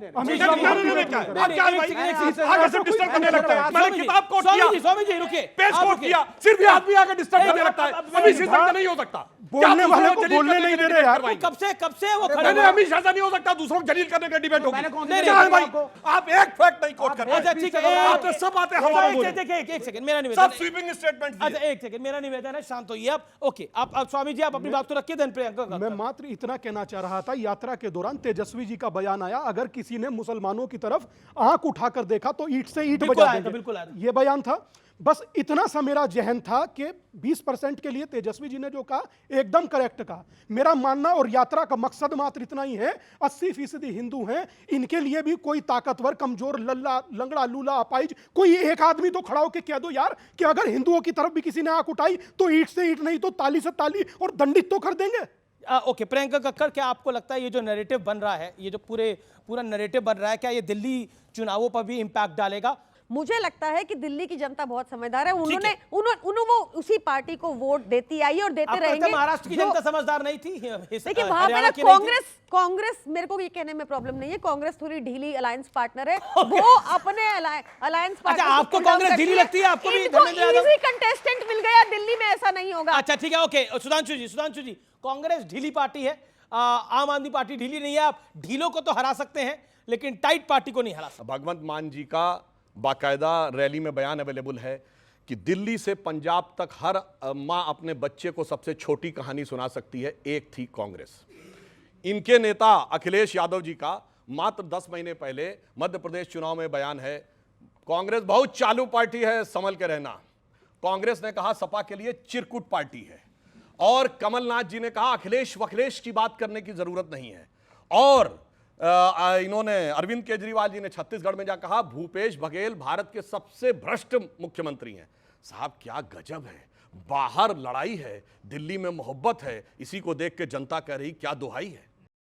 किताब कोट किया, स्वामी जी रुकिए, पेज कोट किया, सिर्फ ये आदमी आकर डिस्टर्ब करने लगता है। अमीश ऐसा नहीं हो सकता, बोलने वाले को बोलने नहीं दे रहे यार। कब से वो खड़े नहीं, अमीश ऐसा नहीं हो सकता, दूसरों को जलील करने का डिबेट होगी। क्या है भाई, आप एक फैक्ट नहीं कोट कर रहे। अच्छा ठीक है, आप तो सब आते हवा में बोल रहे। देखिए एक सेकंड मेरा निवेदन, सब स्वीपिंग स्टेटमेंट। अच्छा एक सेकंड मेरा निवेदन है, शांत होइए आप। ओके आप स्वामी जी आप अपनी बात तो रखिए, धन प्रियंका। मैं मात्र इतना कहना चाह रहा था, यात्रा के दौरान तेजस्वी जी का बयान आया, अगर किसी ने मुसलमानों की तरफ आंख उठाकर देखा तो ईंट से ईंट बजा देंगे, बिल्कुल ये बयान था। बस इतना सा मेरा जहन था कि 20% के लिए तेजस्वी जी ने जो कहा एकदम करेक्ट कहा। मेरा मानना और यात्रा का मकसद मात्र इतना ही है, 80% हिंदू हैं, इनके लिए भी कोई ताकतवर कमजोर लल्ला लंगड़ा लूला अपाइज कोई एक आदमी तो खड़ा होकर कह दो यार कि अगर हिंदुओं की तरफ भी किसी ने आंख उठाई तो ईंट से ईंट नहीं तो ताली से ताली और दंडित तो कर देंगे। ओके प्रियंका कक्कड़, क्या आपको लगता है ये जो नैरेटिव बन रहा है, ये जो पूरा नैरेटिव बन रहा है, क्या ये दिल्ली चुनावों पर भी इंपैक्ट डालेगा? मुझे लगता है कि दिल्ली की जनता बहुत समझदार है। उन्होंने वो उसी पार्टी को वोट देती आई और देते रहेंगे। महाराष्ट्र की जनता समझदार नहीं थी? देखिए वहां पे कांग्रेस मेरे को ये कहने में प्रॉब्लम नहीं है, कांग्रेस थोड़ी ढीली अलायंस पार्टनर है। वो अपने अलायंस पार्टनर। अच्छा आपको कांग्रेस ढीली लगती है? आपको भी इजी कंटेस्टेंट मिल गया, दिल्ली में ऐसा नहीं होगा। अच्छा ठीक है, ओके सुधांशु जी कांग्रेस ढीली पार्टी है, आम आदमी पार्टी ढीली नहीं है। आप ढीलों को तो हरा सकते हैं लेकिन टाइट पार्टी को नहीं हरा सकते। भगवंत मान जी का बाकायदा रैली में बयान अवेलेबल है कि दिल्ली से पंजाब तक हर माँ अपने बच्चे को सबसे छोटी कहानी सुना सकती है, एक थी कांग्रेस। इनके नेता अखिलेश यादव जी का मात्र 10 महीने पहले मध्य प्रदेश चुनाव में बयान है, कांग्रेस बहुत चालू पार्टी है, संभल के रहना। कांग्रेस ने कहा सपा के लिए चिरकुट पार्टी है, और कमलनाथ जी ने कहा अखिलेश वखिलेश की बात करने की जरूरत नहीं है। और इन्होंने अरविंद केजरीवाल जी ने छत्तीसगढ़ में जा कहा भूपेश बघेल भारत के सबसे भ्रष्ट मुख्यमंत्री हैं। साहब क्या गजब है, बाहर लड़ाई है, दिल्ली में मोहब्बत है, इसी को देख के जनता कह रही क्या दुहाई है।